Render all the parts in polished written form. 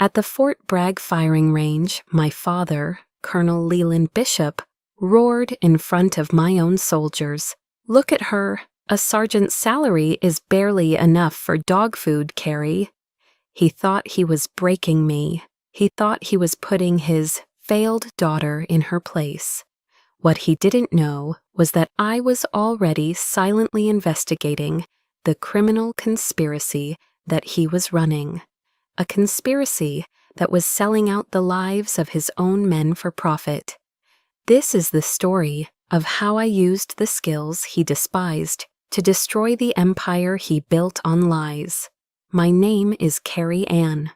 At the Fort Bragg firing range, my father, Colonel Leland Bishop, roared in front of my own soldiers. "Look at her. A sergeant's salary is barely enough for dog food, Carrie." He thought he was breaking me. He thought he was putting his failed daughter in her place. What he didn't know was that I was already silently investigating the criminal conspiracy that he was running. A conspiracy that was selling out the lives of his own men for profit. This is the story of how I used the skills he despised to destroy the empire he built on lies. My name is Carrie Ann.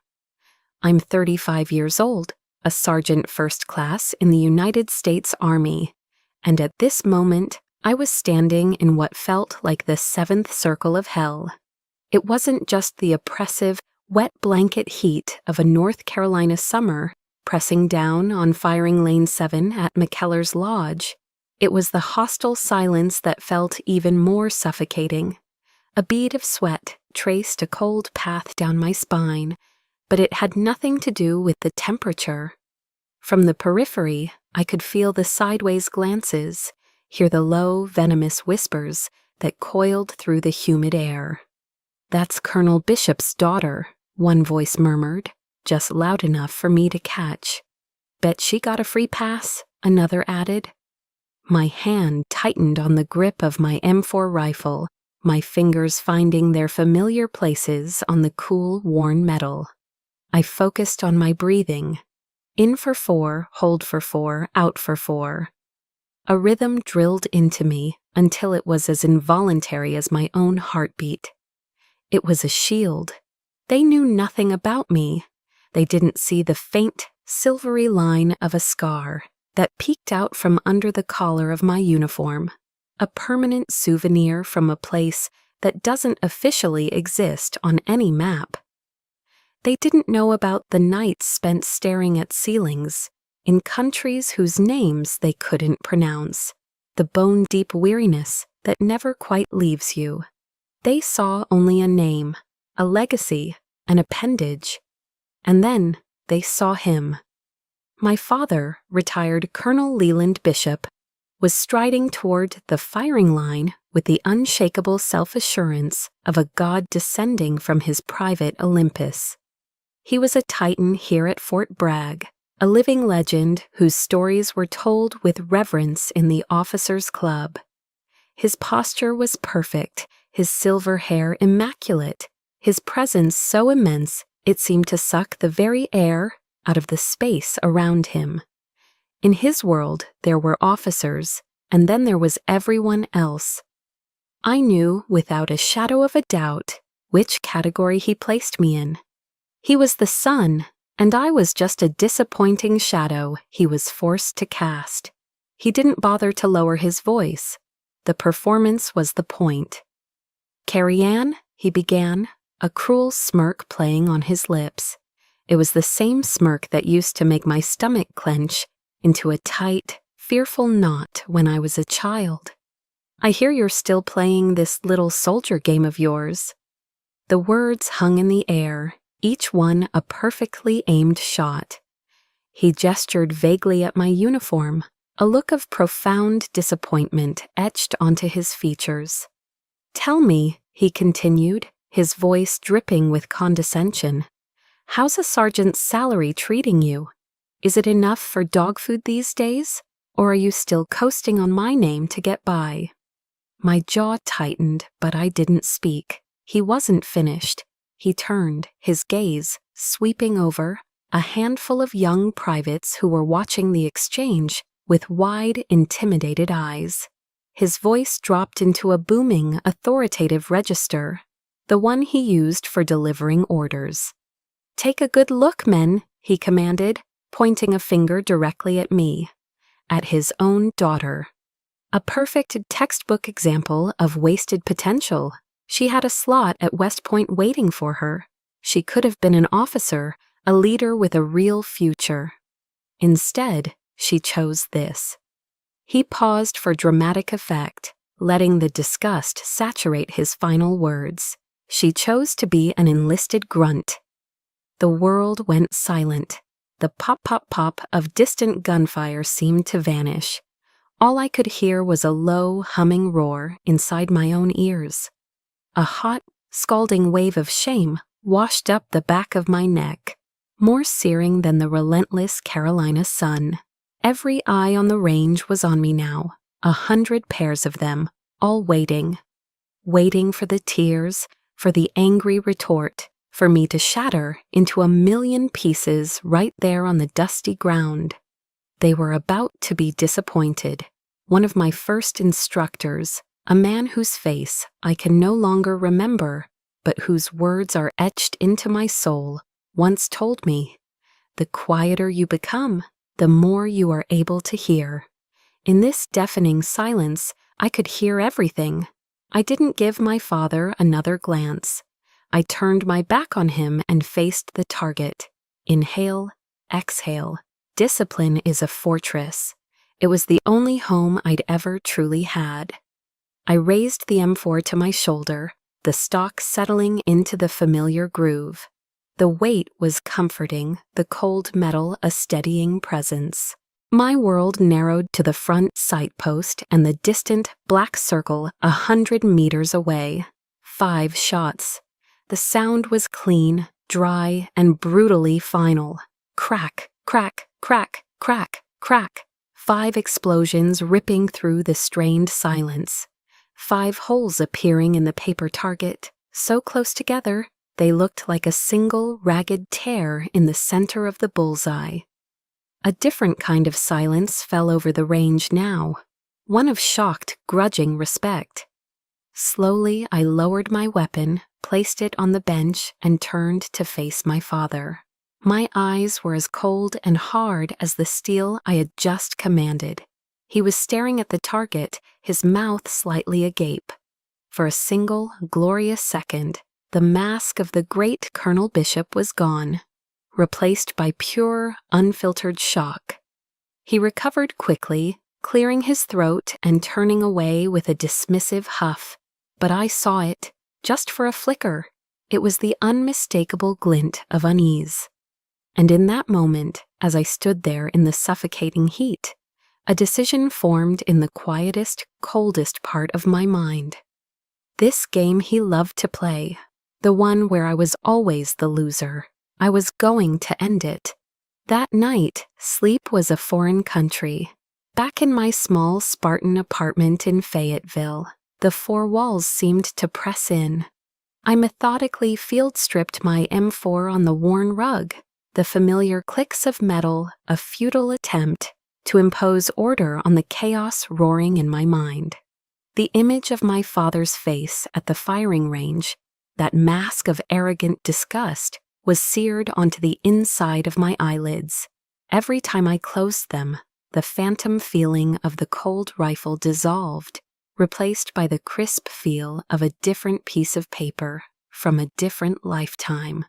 I'm 35 years old, a sergeant first class in the United States Army, and at this moment I was standing in what felt like the seventh circle of hell. It wasn't just the oppressive, wet blanket heat of a North Carolina summer pressing down on firing lane 7 at McKellar's Lodge. It was the hostile silence that felt even more suffocating. A bead of sweat traced a cold path down my spine, but it had nothing to do with the temperature. From the periphery, I could feel the sideways glances, hear the low, venomous whispers that coiled through the humid air. "That's Colonel Bishop's daughter," one voice murmured, just loud enough for me to catch. "Bet she got a free pass," another added. My hand tightened on the grip of my M4 rifle, my fingers finding their familiar places on the cool, worn metal. I focused on my breathing. In for 4, hold for 4, out for 4. A rhythm drilled into me until it was as involuntary as my own heartbeat. It was a shield. They knew nothing about me. They didn't see the faint, silvery line of a scar that peeked out from under the collar of my uniform, a permanent souvenir from a place that doesn't officially exist on any map. They didn't know about the nights spent staring at ceilings in countries whose names they couldn't pronounce, the bone-deep weariness that never quite leaves you. They saw only a name, a legacy, an appendage. And then they saw him. My father, retired Colonel Leland Bishop, was striding toward the firing line with the unshakable self-assurance of a god descending from his private Olympus. He was a titan here at Fort Bragg, a living legend whose stories were told with reverence in the officers' club. His posture was perfect, his silver hair immaculate, his presence so immense it seemed to suck the very air out of the space around him. In his world, there were officers, and then there was everyone else. I knew without a shadow of a doubt which category he placed me in. He was the sun, and I was just a disappointing shadow he was forced to cast. He didn't bother to lower his voice. The performance was the point. "Carrie Ann," he began, a cruel smirk playing on his lips. It was the same smirk that used to make my stomach clench into a tight, fearful knot when I was a child. "I hear you're still playing this little soldier game of yours." The words hung in the air, each one a perfectly aimed shot. He gestured vaguely at my uniform, a look of profound disappointment etched onto his features. "Tell me," he continued, his voice dripping with condescension, "how's a sergeant's salary treating you? Is it enough for dog food these days, or are you still coasting on my name to get by?" My jaw tightened, but I didn't speak. He wasn't finished. He turned, his gaze sweeping over a handful of young privates who were watching the exchange with wide, intimidated eyes. His voice dropped into a booming, authoritative register, the one he used for delivering orders. "Take a good look, men," he commanded, pointing a finger directly at me, at his own daughter. A perfect textbook example of wasted potential. She had a slot at West Point waiting for her. She could have been an officer, a leader with a real future. Instead, she chose this. He paused for dramatic effect, letting the disgust saturate his final words. She chose to be an enlisted grunt. The world went silent. The pop-pop-pop of distant gunfire seemed to vanish. All I could hear was a low, humming roar inside my own ears. A hot, scalding wave of shame washed up the back of my neck, more searing than the relentless Carolina sun. Every eye on the range was on me now, 100 pairs of them, all waiting for the tears, for the angry retort, for me to shatter into a million pieces right there on the dusty ground. They were about to be disappointed. One of my first instructors, a man whose face I can no longer remember, but whose words are etched into my soul, once told me, "The quieter you become, the more you are able to hear." In this deafening silence, I could hear everything. I didn't give my father another glance. I turned my back on him and faced the target. Inhale, exhale. Discipline is a fortress. It was the only home I'd ever truly had. I raised the M4 to my shoulder, the stock settling into the familiar groove. The weight was comforting, the cold metal a steadying presence. My world narrowed to the front sight post and the distant black circle 100 meters away. 5 shots. The sound was clean, dry, and brutally final. Crack, crack, crack, crack, crack. 5 explosions ripping through the strained silence. 5 holes appearing in the paper target, so close together they looked like a single ragged tear in the center of the bullseye. A different kind of silence fell over the range now, one of shocked, grudging respect. Slowly I lowered my weapon, placed it on the bench, and turned to face my father. My eyes were as cold and hard as the steel I had just commanded. He was staring at the target, his mouth slightly agape. For a single, glorious second, the mask of the great Colonel Bishop was gone, replaced by pure, unfiltered shock. He recovered quickly, clearing his throat and turning away with a dismissive huff. But I saw it, just for a flicker. It was the unmistakable glint of unease. And in that moment, as I stood there in the suffocating heat, a decision formed in the quietest, coldest part of my mind. This game he loved to play, the one where I was always the loser, I was going to end it. That night, sleep was a foreign country. Back in my small Spartan apartment in Fayetteville, the 4 walls seemed to press in. I methodically field-stripped my M4 on the worn rug, the familiar clicks of metal, a futile attempt to impose order on the chaos roaring in my mind. The image of my father's face at the firing range, that mask of arrogant disgust, was seared onto the inside of my eyelids. Every time I closed them, the phantom feeling of the cold rifle dissolved, replaced by the crisp feel of a different piece of paper from a different lifetime.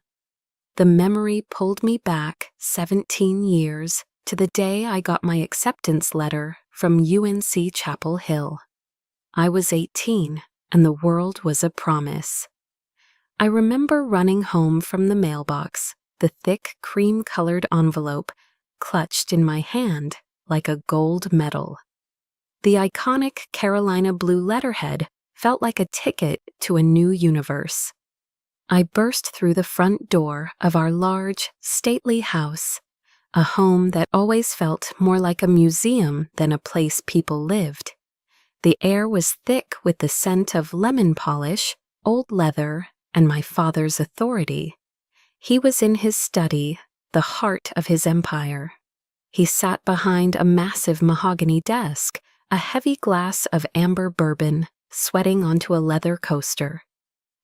The memory pulled me back 17 years to the day I got my acceptance letter from UNC Chapel Hill. I was 18, and the world was a promise. I remember running home from the mailbox, the thick cream-colored envelope clutched in my hand like a gold medal. The iconic Carolina blue letterhead felt like a ticket to a new universe. I burst through the front door of our large, stately house, a home that always felt more like a museum than a place people lived. The air was thick with the scent of lemon polish, old leather, and my father's authority. He was in his study, the heart of his empire. He sat behind a massive mahogany desk, a heavy glass of amber bourbon sweating onto a leather coaster.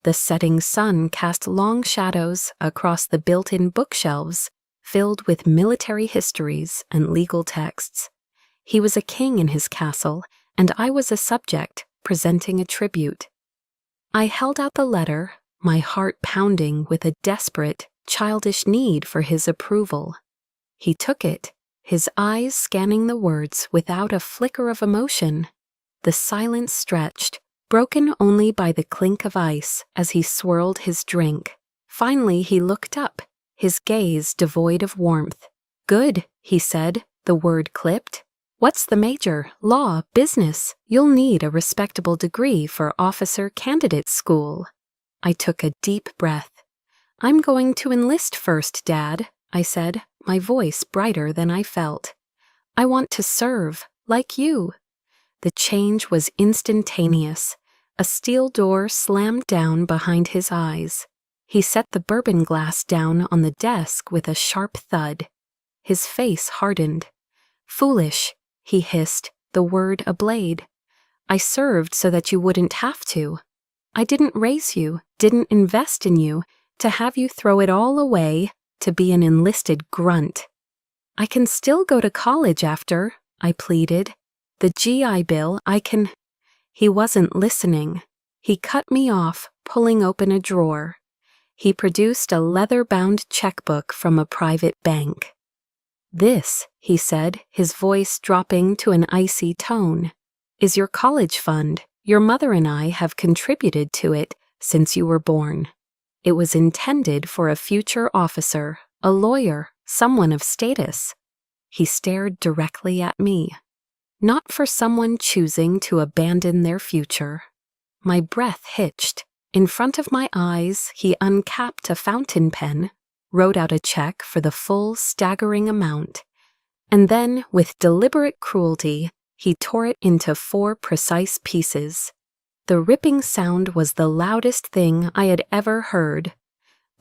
The setting sun cast long shadows across the built-in bookshelves filled with military histories and legal texts. He was a king in his castle, and I was a subject presenting a tribute. I held out the letter, my heart pounding with a desperate, childish need for his approval. He took it, his eyes scanning the words without a flicker of emotion. The silence stretched, broken only by the clink of ice as he swirled his drink. Finally he looked up, his gaze devoid of warmth. "Good," he said, the word clipped. "What's the major? Law, business? You'll need a respectable degree for officer candidate school." I took a deep breath. "I'm going to enlist first, Dad," I said, my voice brighter than I felt. "I want to serve, like you." The change was instantaneous. A steel door slammed down behind his eyes. He set the bourbon glass down on the desk with a sharp thud. His face hardened. "Foolish," he hissed, the word a blade. "I served so that you wouldn't have to. I didn't raise you, didn't invest in you, to have you throw it all away to be an enlisted grunt." "I can still go to college after," I pleaded. "The GI Bill, I can—" He wasn't listening. He cut me off, pulling open a drawer. He produced a leather-bound checkbook from a private bank. "This," he said, his voice dropping to an icy tone, "is your college fund. Your mother and I have contributed to it since you were born. It was intended for a future officer, a lawyer, someone of status." He stared directly at me. Not for someone choosing to abandon their future. My breath hitched. In front of my eyes, he uncapped a fountain pen, wrote out a check for the full staggering amount, and then, with deliberate cruelty, he tore it into 4 precise pieces. The ripping sound was the loudest thing I had ever heard.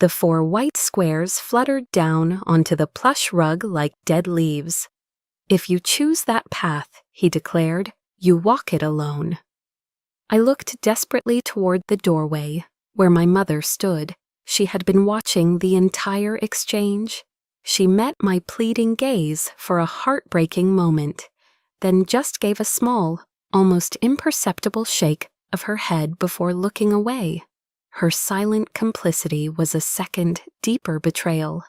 The 4 white squares fluttered down onto the plush rug like dead leaves. "If you choose that path," he declared, "you walk it alone." I looked desperately toward the doorway, where my mother stood. She had been watching the entire exchange. She met my pleading gaze for a heartbreaking moment, then just gave a small, almost imperceptible shake of her head before looking away. Her silent complicity was a second, deeper betrayal.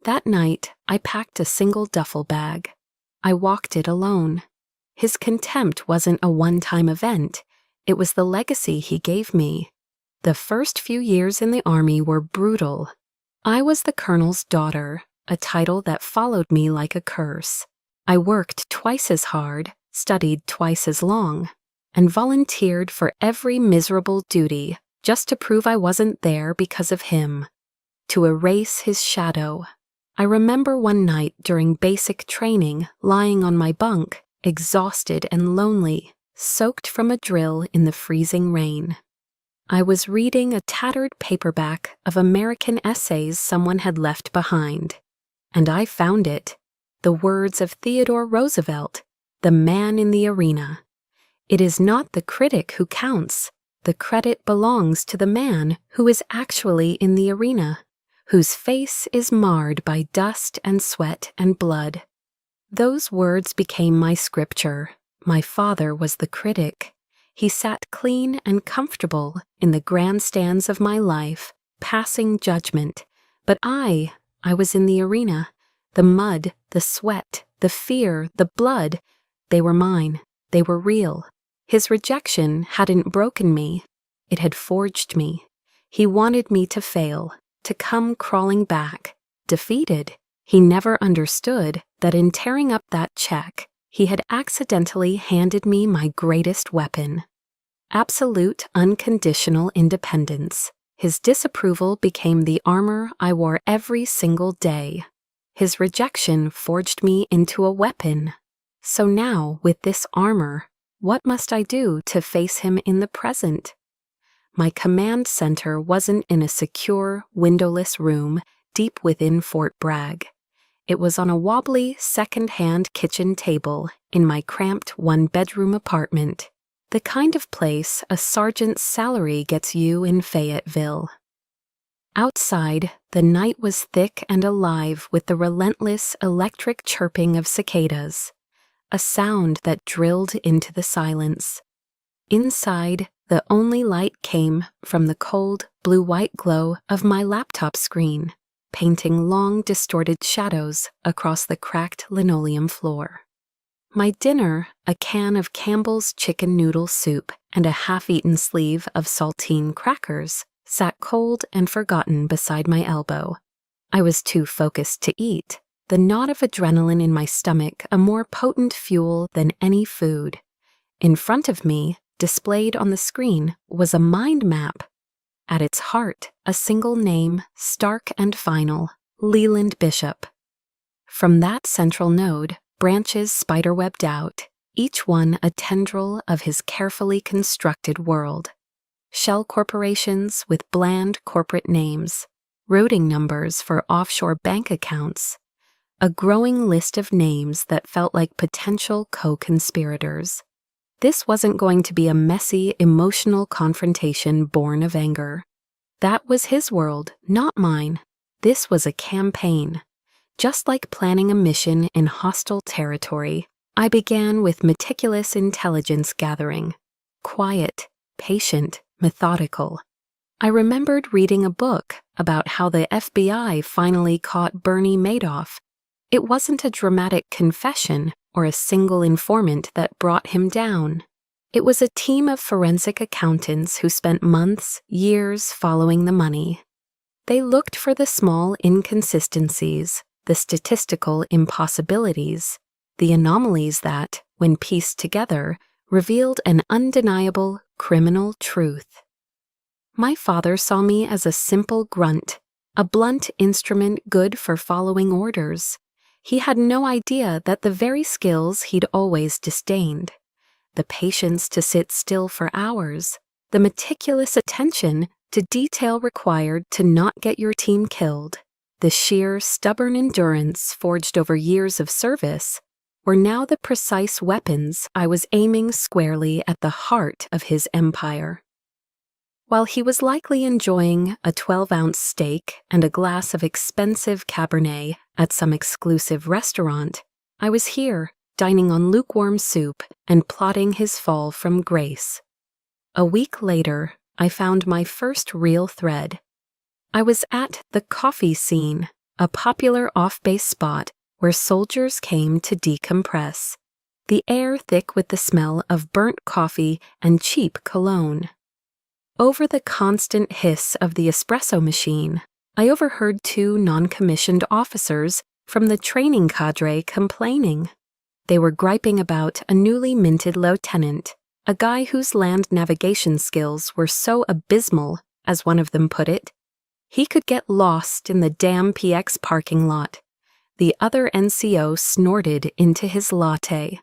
That night, I packed a single duffel bag. I walked it alone. His contempt wasn't a one-time event. It was the legacy he gave me. The first few years in the Army were brutal. I was the colonel's daughter, a title that followed me like a curse. I worked twice as hard, studied twice as long, and volunteered for every miserable duty just to prove I wasn't there because of him. To erase his shadow. I remember one night during basic training, lying on my bunk, exhausted and lonely, soaked from a drill in the freezing rain. I was reading a tattered paperback of American essays someone had left behind, and I found it. The words of Theodore Roosevelt, the man in the arena. "It is not the critic who counts. The credit belongs to the man who is actually in the arena, whose face is marred by dust and sweat and blood." Those words became my scripture. My father was the critic. He sat clean and comfortable in the grandstands of my life, passing judgment. But I was in the arena. The mud, the sweat, the fear, the blood, they were mine. They were real. His rejection hadn't broken me. It had forged me. He wanted me to fail, to come crawling back, defeated. He never understood that in tearing up that check, he had accidentally handed me my greatest weapon. Absolute, unconditional independence. His disapproval became the armor I wore every single day. His rejection forged me into a weapon. So now, with this armor, what must I do to face him in the present? My command center wasn't in a secure, windowless room deep within Fort Bragg. It was on a wobbly, second-hand kitchen table in my cramped one-bedroom apartment, the kind of place a sergeant's salary gets you in Fayetteville. Outside, the night was thick and alive with the relentless electric chirping of cicadas, a sound that drilled into the silence. Inside, the only light came from the cold, blue-white glow of my laptop screen, painting long, distorted shadows across the cracked linoleum floor. My dinner, a can of Campbell's chicken noodle soup and a half-eaten sleeve of saltine crackers, sat cold and forgotten beside my elbow. I was too focused to eat, the knot of adrenaline in my stomach a more potent fuel than any food. In front of me, displayed on the screen, was a mind map. At its heart, a single name, stark and final, Leland Bishop. From that central node, branches spiderwebbed out, each one a tendril of his carefully constructed world. Shell corporations with bland corporate names, routing numbers for offshore bank accounts, a growing list of names that felt like potential co-conspirators. This wasn't going to be a messy, emotional confrontation born of anger. That was his world, not mine. This was a campaign. Just like planning a mission in hostile territory, I began with meticulous intelligence gathering. Quiet, patient, methodical. I remembered reading a book about how the FBI finally caught Bernie Madoff. It wasn't a dramatic confession or a single informant that brought him down. It was a team of forensic accountants who spent months, years following the money. They looked for the small inconsistencies, the statistical impossibilities, the anomalies that, when pieced together, revealed an undeniable criminal truth. My father saw me as a simple grunt, a blunt instrument good for following orders. He had no idea that the very skills he'd always disdained, the patience to sit still for hours, the meticulous attention to detail required to not get your team killed, the sheer stubborn endurance forged over years of service, were now the precise weapons I was aiming squarely at the heart of his empire. While he was likely enjoying a 12-ounce steak and a glass of expensive Cabernet at some exclusive restaurant, I was here, dining on lukewarm soup and plotting his fall from grace. A week later, I found my first real thread. I was at the Coffee Scene, a popular off-base spot where soldiers came to decompress, the air thick with the smell of burnt coffee and cheap cologne. Over the constant hiss of the espresso machine, I overheard two non-commissioned officers from the training cadre complaining. They were griping about a newly minted lieutenant, a guy whose land navigation skills were so abysmal, as one of them put it, he could get lost in the damn PX parking lot. The other NCO snorted into his latte.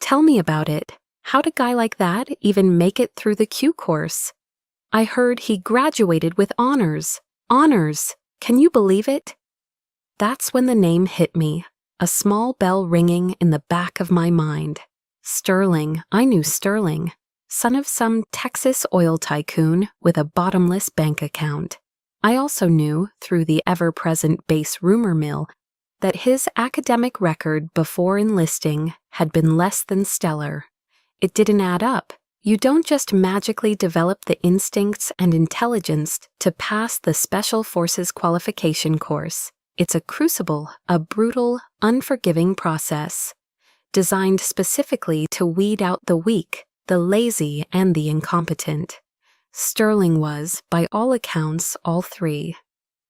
Tell me about it. How'd a guy like that even make it through the Q course? I heard he graduated with honors. Honors! Can you believe it? That's when the name hit me, a small bell ringing in the back of my mind. Sterling, I knew Sterling, son of some Texas oil tycoon with a bottomless bank account. I also knew, through the ever-present base rumor mill, that his academic record before enlisting had been less than stellar. It didn't add up. You don't just magically develop the instincts and intelligence to pass the Special Forces qualification course. It's a crucible, a brutal, unforgiving process, designed specifically to weed out the weak, the lazy, and the incompetent. Sterling was, by all accounts, all three.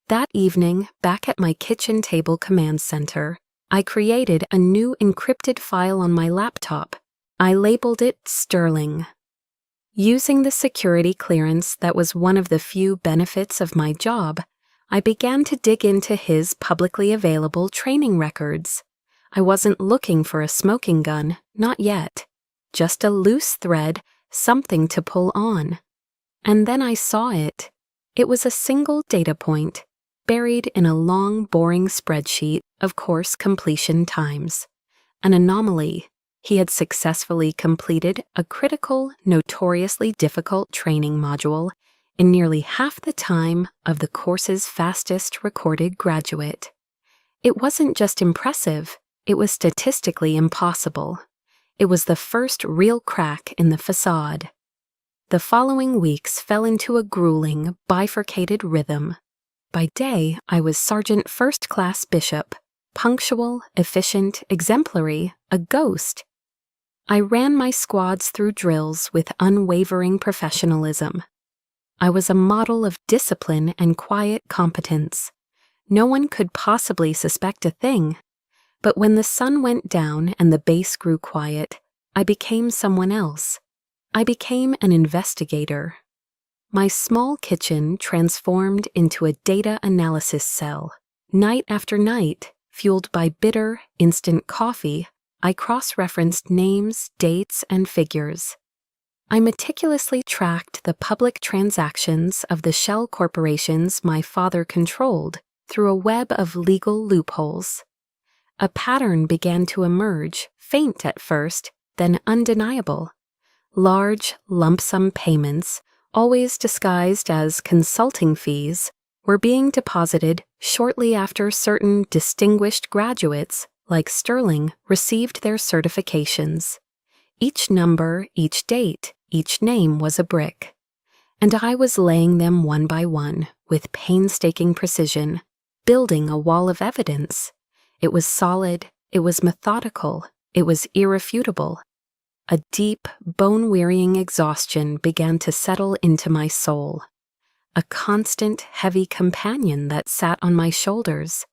That evening, back at my kitchen table command center, I created a new encrypted file on my laptop. I labeled it Sterling. Using the security clearance that was one of the few benefits of my job, I began to dig into his publicly available training records. I wasn't looking for a smoking gun, not yet. Just a loose thread, something to pull on. And then I saw it. It was a single data point, buried in a long, boring spreadsheet of course completion times. An anomaly. He had successfully completed a critical, notoriously difficult training module in nearly half the time of the course's fastest recorded graduate. It wasn't just impressive, it was statistically impossible. It was the first real crack in the facade. The following weeks fell into a grueling, bifurcated rhythm. By day, I was Sergeant First Class Bishop, punctual, efficient, exemplary, a ghost. I ran my squads through drills with unwavering professionalism. I was a model of discipline and quiet competence. No one could possibly suspect a thing. But when the sun went down and the base grew quiet, I became someone else. I became an investigator. My small kitchen transformed into a data analysis cell. Night after night, fueled by bitter, instant coffee, I cross-referenced names, dates, and figures. I meticulously tracked the public transactions of the shell corporations my father controlled through a web of legal loopholes. A pattern began to emerge, faint at first, then undeniable. Large, lump-sum payments, always disguised as consulting fees, were being deposited shortly after certain distinguished graduates, like Sterling, received their certifications. Each number, each date, each name was a brick. And I was laying them one by one, with painstaking precision, building a wall of evidence. It was solid, it was methodical, it was irrefutable. A deep, bone-wearying exhaustion began to settle into my soul. A constant, heavy companion that sat on my shoulders.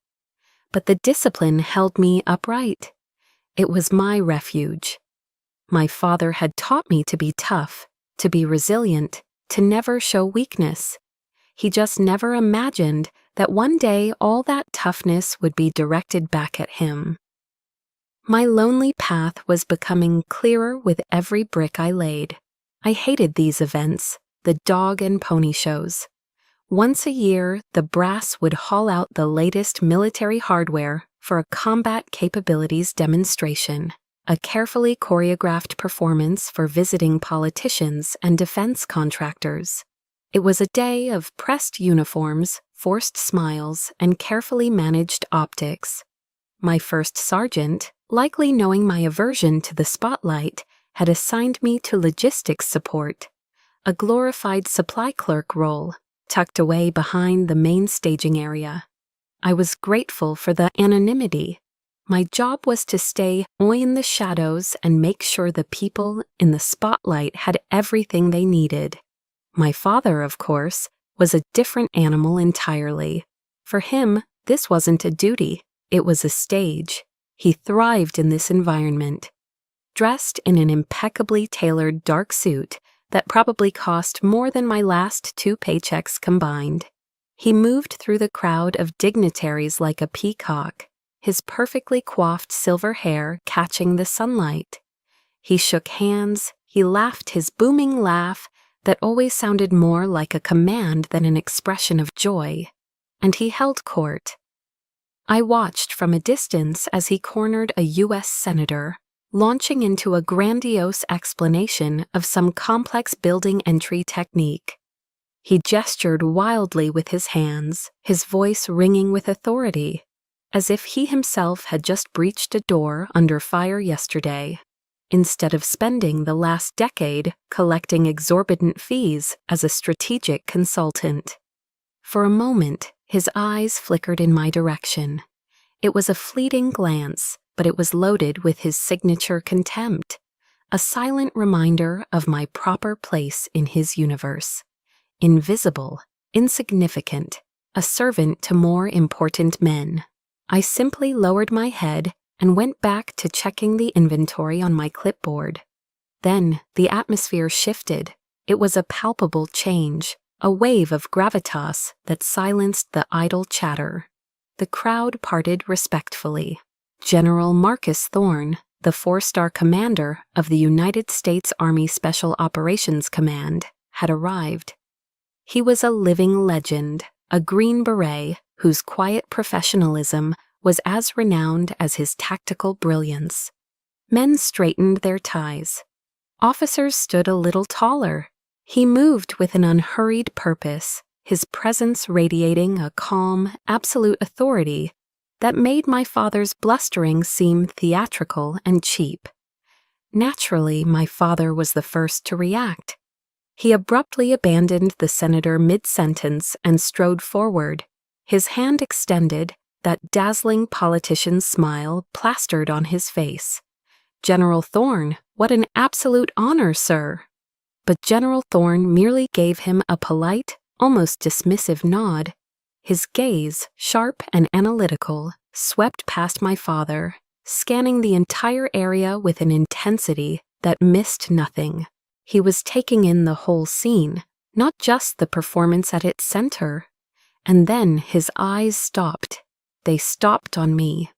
But the discipline held me upright. It was my refuge. My father had taught me to be tough, to be resilient, to never show weakness. He just never imagined that one day all that toughness would be directed back at him. My lonely path was becoming clearer with every brick I laid. I hated these events, the dog and pony shows. Once a year, the brass would haul out the latest military hardware for a combat capabilities demonstration, a carefully choreographed performance for visiting politicians and defense contractors. It was a day of pressed uniforms, forced smiles, and carefully managed optics. My first sergeant, likely knowing my aversion to the spotlight, had assigned me to logistics support, a glorified supply clerk role, tucked away behind the main staging area. I was grateful for the anonymity. My job was to stay in the shadows and make sure the people in the spotlight had everything they needed. My father, of course, was a different animal entirely. For him, this wasn't a duty, it was a stage. He thrived in this environment. Dressed in an impeccably tailored dark suit that probably cost more than my last 2 paychecks combined, he moved through the crowd of dignitaries like a peacock, his perfectly coiffed silver hair catching the sunlight. He shook hands, he laughed his booming laugh that always sounded more like a command than an expression of joy, and he held court. I watched from a distance as he cornered a U.S. senator, launching into a grandiose explanation of some complex building entry technique. He gestured wildly with his hands, his voice ringing with authority, as if he himself had just breached a door under fire yesterday, instead of spending the last decade collecting exorbitant fees as a strategic consultant. For a moment, his eyes flickered in my direction. It was a fleeting glance, but it was loaded with his signature contempt, a silent reminder of my proper place in his universe. Invisible, insignificant, a servant to more important men. I simply lowered my head and went back to checking the inventory on my clipboard. Then the atmosphere shifted. It was a palpable change, a wave of gravitas that silenced the idle chatter. The crowd parted respectfully. General Marcus Thorne, the 4-star commander of the United States Army Special Operations Command, had arrived. He was a living legend, a Green Beret whose quiet professionalism was as renowned as his tactical brilliance. Men straightened their ties. Officers stood a little taller. He moved with an unhurried purpose, his presence radiating a calm, absolute authority that made my father's blustering seem theatrical and cheap. Naturally, my father was the first to react. He abruptly abandoned the senator mid-sentence and strode forward, his hand extended, that dazzling politician's smile plastered on his face. "General Thorne, what an absolute honor, sir." But General Thorne merely gave him a polite, almost dismissive nod. His gaze, sharp and analytical, swept past my father, scanning the entire area with an intensity that missed nothing. He was taking in the whole scene, not just the performance at its center. And then his eyes stopped. They stopped on me.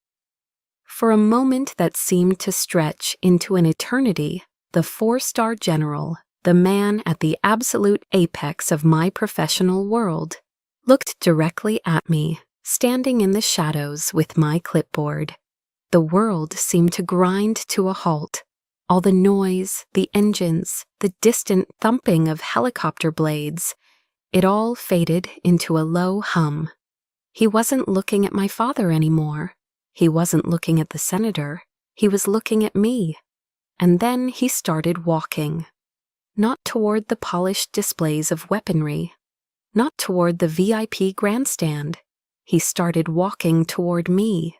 For a moment that seemed to stretch into an eternity, the 4-star general, the man at the absolute apex of my professional world, looked directly at me, standing in the shadows with my clipboard. The world seemed to grind to a halt. All the noise, the engines, the distant thumping of helicopter blades, it all faded into a low hum. He wasn't looking at my father anymore. He wasn't looking at the senator. He was looking at me. And then he started walking. Not toward the polished displays of weaponry. Not toward the VIP grandstand. He started walking toward me.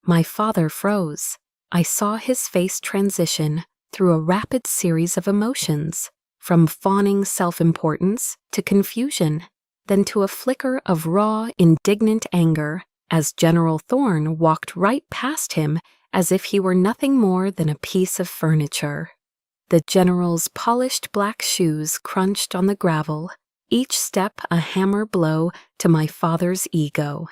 My father froze. I saw his face transition through a rapid series of emotions, from fawning self-importance to confusion, then to a flicker of raw, indignant anger as General Thorne walked right past him as if he were nothing more than a piece of furniture. The general's polished black shoes crunched on the gravel, each step a hammer blow to my father's ego.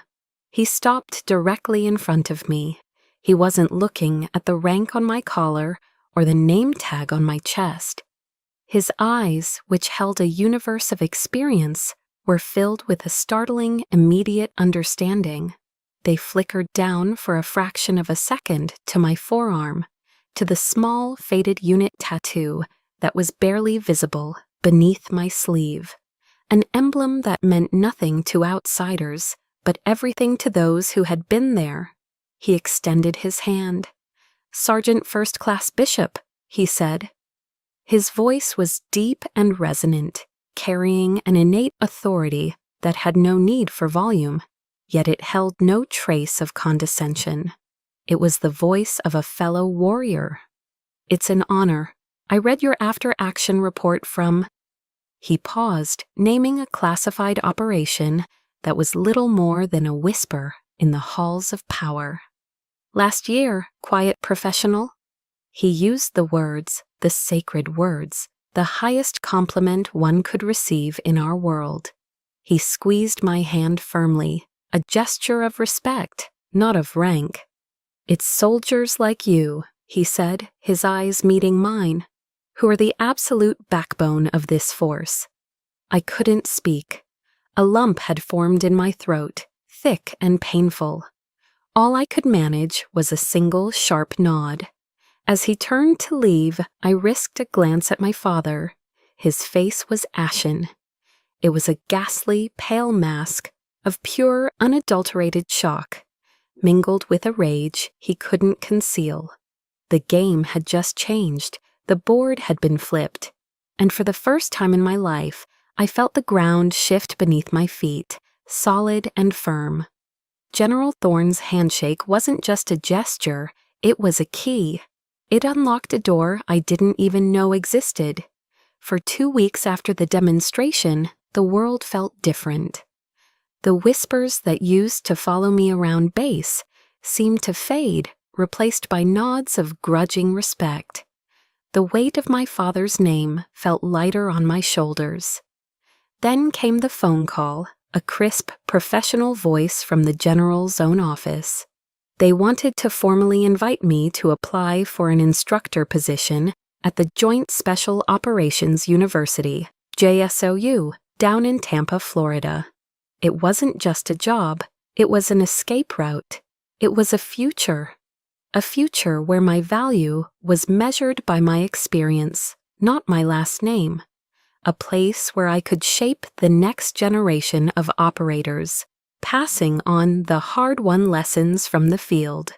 He stopped directly in front of me. He wasn't looking at the rank on my collar or the name tag on my chest. His eyes, which held a universe of experience, were filled with a startling, immediate understanding. They flickered down for a fraction of a second to my forearm, to the small, faded unit tattoo that was barely visible beneath my sleeve, an emblem that meant nothing to outsiders, but everything to those who had been there. He extended his hand. "Sergeant First Class Bishop," he said. His voice was deep and resonant, carrying an innate authority that had no need for volume, yet it held no trace of condescension. It was the voice of a fellow warrior. "It's an honor. I read your after-action report from—" He paused, naming a classified operation that was little more than a whisper in the halls of power. "Last year, quiet professional." He used the words, the sacred words, the highest compliment one could receive in our world. He squeezed my hand firmly, a gesture of respect, not of rank. "It's soldiers like you," he said, his eyes meeting mine, "who are the absolute backbone of this force." I couldn't speak. A lump had formed in my throat, thick and painful. All I could manage was a single sharp nod. As he turned to leave, I risked a glance at my father. His face was ashen. It was a ghastly, pale mask of pure, unadulterated shock, mingled with a rage he couldn't conceal. The game had just changed. The board had been flipped. And for the first time in my life, I felt the ground shift beneath my feet, solid and firm. General Thorne's handshake wasn't just a gesture, it was a key. It unlocked a door I didn't even know existed. For 2 weeks after the demonstration, the world felt different. The whispers that used to follow me around base seemed to fade, replaced by nods of grudging respect. The weight of my father's name felt lighter on my shoulders. Then came the phone call, a crisp, professional voice from the general's own office. They wanted to formally invite me to apply for an instructor position at the Joint Special Operations University, JSOU, down in Tampa, Florida. It wasn't just a job, it was an escape route. It was a future where my value was measured by my experience, not my last name. A place where I could shape the next generation of operators, passing on the hard-won lessons from the field.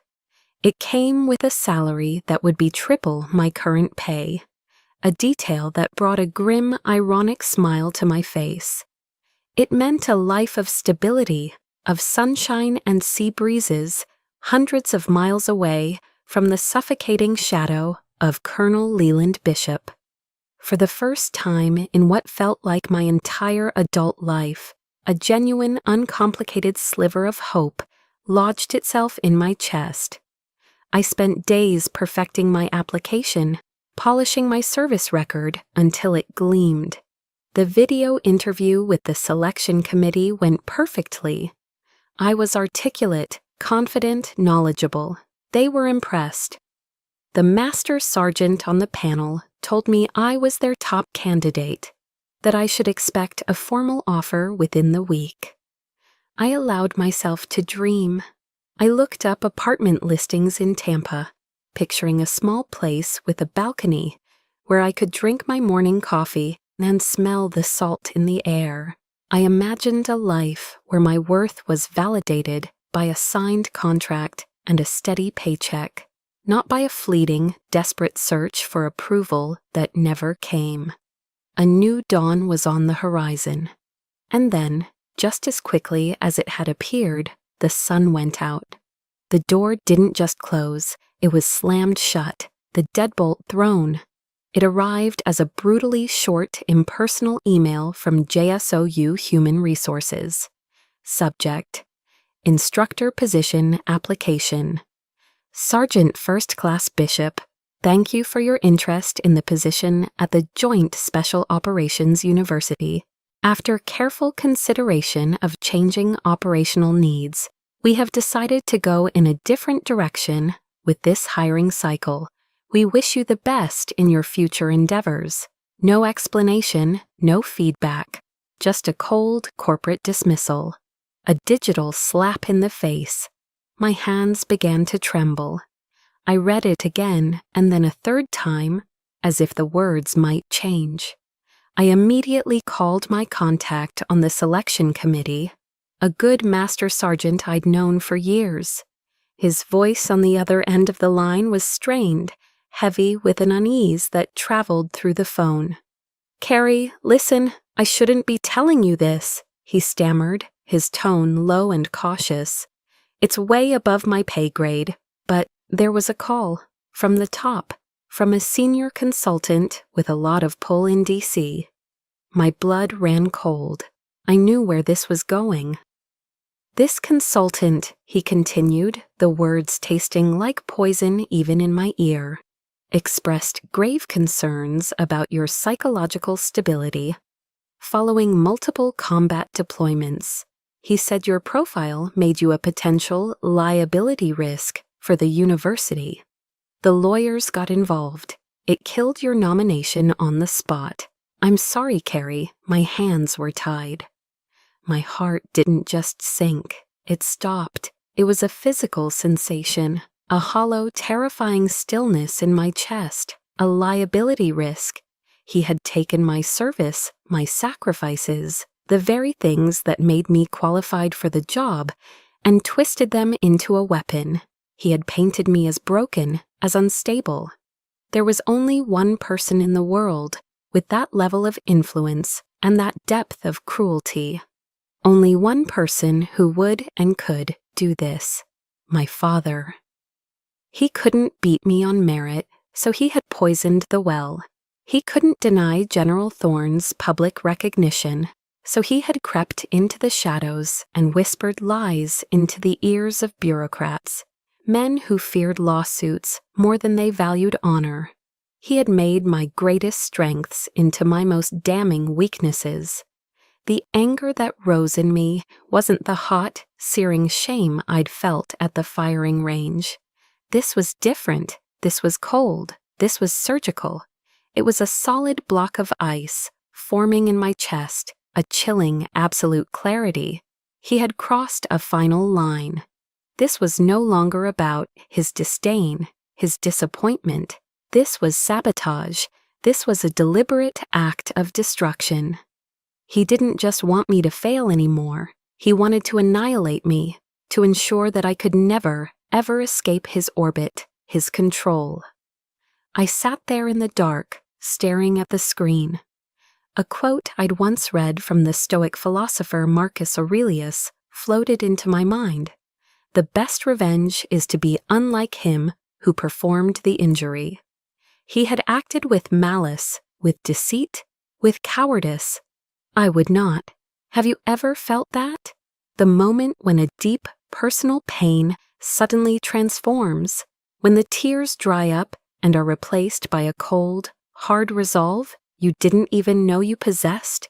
It came with a salary that would be triple my current pay, a detail that brought a grim, ironic smile to my face. It meant a life of stability, of sunshine and sea breezes, hundreds of miles away from the suffocating shadow of Colonel Leland Bishop. For the first time in what felt like my entire adult life, A genuine, uncomplicated sliver of hope lodged itself in my chest. I spent days perfecting my application, polishing my service record until it gleamed. The video interview with the selection committee went perfectly. I was articulate, confident, knowledgeable. They were impressed. The master sergeant on the panel told me I was their top candidate, that I should expect a formal offer within the week. I allowed myself to dream. I looked up apartment listings in Tampa, picturing a small place with a balcony where I could drink my morning coffee and smell the salt in the air. I imagined a life where my worth was validated by a signed contract and a steady paycheck, not by a fleeting, desperate search for approval that never came. A new dawn was on the horizon. And then, just as quickly as it had appeared, the sun went out. The door didn't just close, it was slammed shut, the deadbolt thrown. It arrived as a brutally short, impersonal email from JSOU Human Resources. Subject: Instructor Position Application. Sergeant First Class Bishop, thank you for your interest in the position at the Joint Special Operations University. After careful consideration of changing operational needs, we have decided to go in a different direction with this hiring cycle. We wish you the best in your future endeavors. No explanation, no feedback, just a cold corporate dismissal. A digital slap in the face. My hands began to tremble. I read it again and then a third time, as if the words might change. I immediately called my contact on the selection committee, a good master sergeant I'd known for years. His voice on the other end of the line was strained, heavy with an unease that traveled through the phone. "Carrie, listen, I shouldn't be telling you this," he stammered, his tone low and cautious. "It's way above my pay grade, but there was a call, from the top, from a senior consultant with a lot of pull in DC. My blood ran cold. I knew where this was going. "This consultant," he continued, the words tasting like poison even in my ear, "expressed grave concerns about your psychological stability. Following multiple combat deployments, he said your profile made you a potential liability risk for the university. The lawyers got involved. It killed your nomination on the spot. I'm sorry, Carrie, my hands were tied." My heart didn't just sink, it stopped. It was a physical sensation, a hollow, terrifying stillness in my chest, a liability risk. He had taken my service, my sacrifices, the very things that made me qualified for the job, and twisted them into a weapon. He had painted me as broken, as unstable. There was only one person in the world with that level of influence and that depth of cruelty. Only one person who would and could do this: my father. He couldn't beat me on merit, so he had poisoned the well. He couldn't deny General Thorne's public recognition, so he had crept into the shadows and whispered lies into the ears of bureaucrats, men who feared lawsuits more than they valued honor. He had made my greatest strengths into my most damning weaknesses. The anger that rose in me wasn't the hot, searing shame I'd felt at the firing range. This was different. This was cold. This was surgical. It was a solid block of ice, forming in my chest, a chilling, absolute clarity. He had crossed a final line. This was no longer about his disdain, his disappointment. This was sabotage. This was a deliberate act of destruction. He didn't just want me to fail anymore. He wanted to annihilate me, to ensure that I could never, ever escape his orbit, his control. I sat there in the dark, staring at the screen. A quote I'd once read from the Stoic philosopher Marcus Aurelius floated into my mind. The best revenge is to be unlike him who performed the injury. He had acted with malice, with deceit, with cowardice. I would not. Have you ever felt that? The moment when a deep, personal pain suddenly transforms, when the tears dry up and are replaced by a cold, hard resolve you didn't even know you possessed?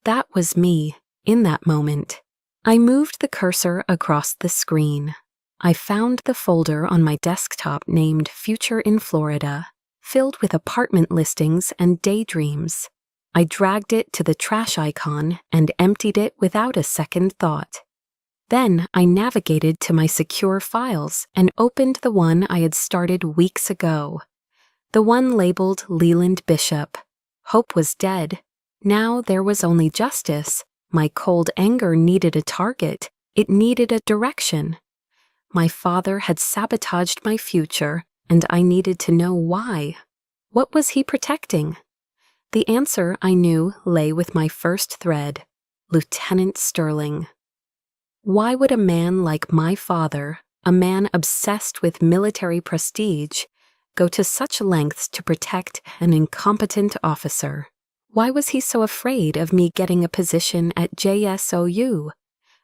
That was me, in that moment. I moved the cursor across the screen. I found the folder on my desktop named Future in Florida, filled with apartment listings and daydreams. I dragged it to the trash icon and emptied it without a second thought. Then I navigated to my secure files and opened the one I had started weeks ago. The one labeled Leland Bishop. Hope was dead. Now there was only justice. My cold anger needed a target. It needed a direction. My father had sabotaged my future, and I needed to know why. What was he protecting? The answer, I knew, lay with my first thread, Lieutenant Sterling. Why would a man like my father, a man obsessed with military prestige, go to such lengths to protect an incompetent officer? Why was he so afraid of me getting a position at JSOU,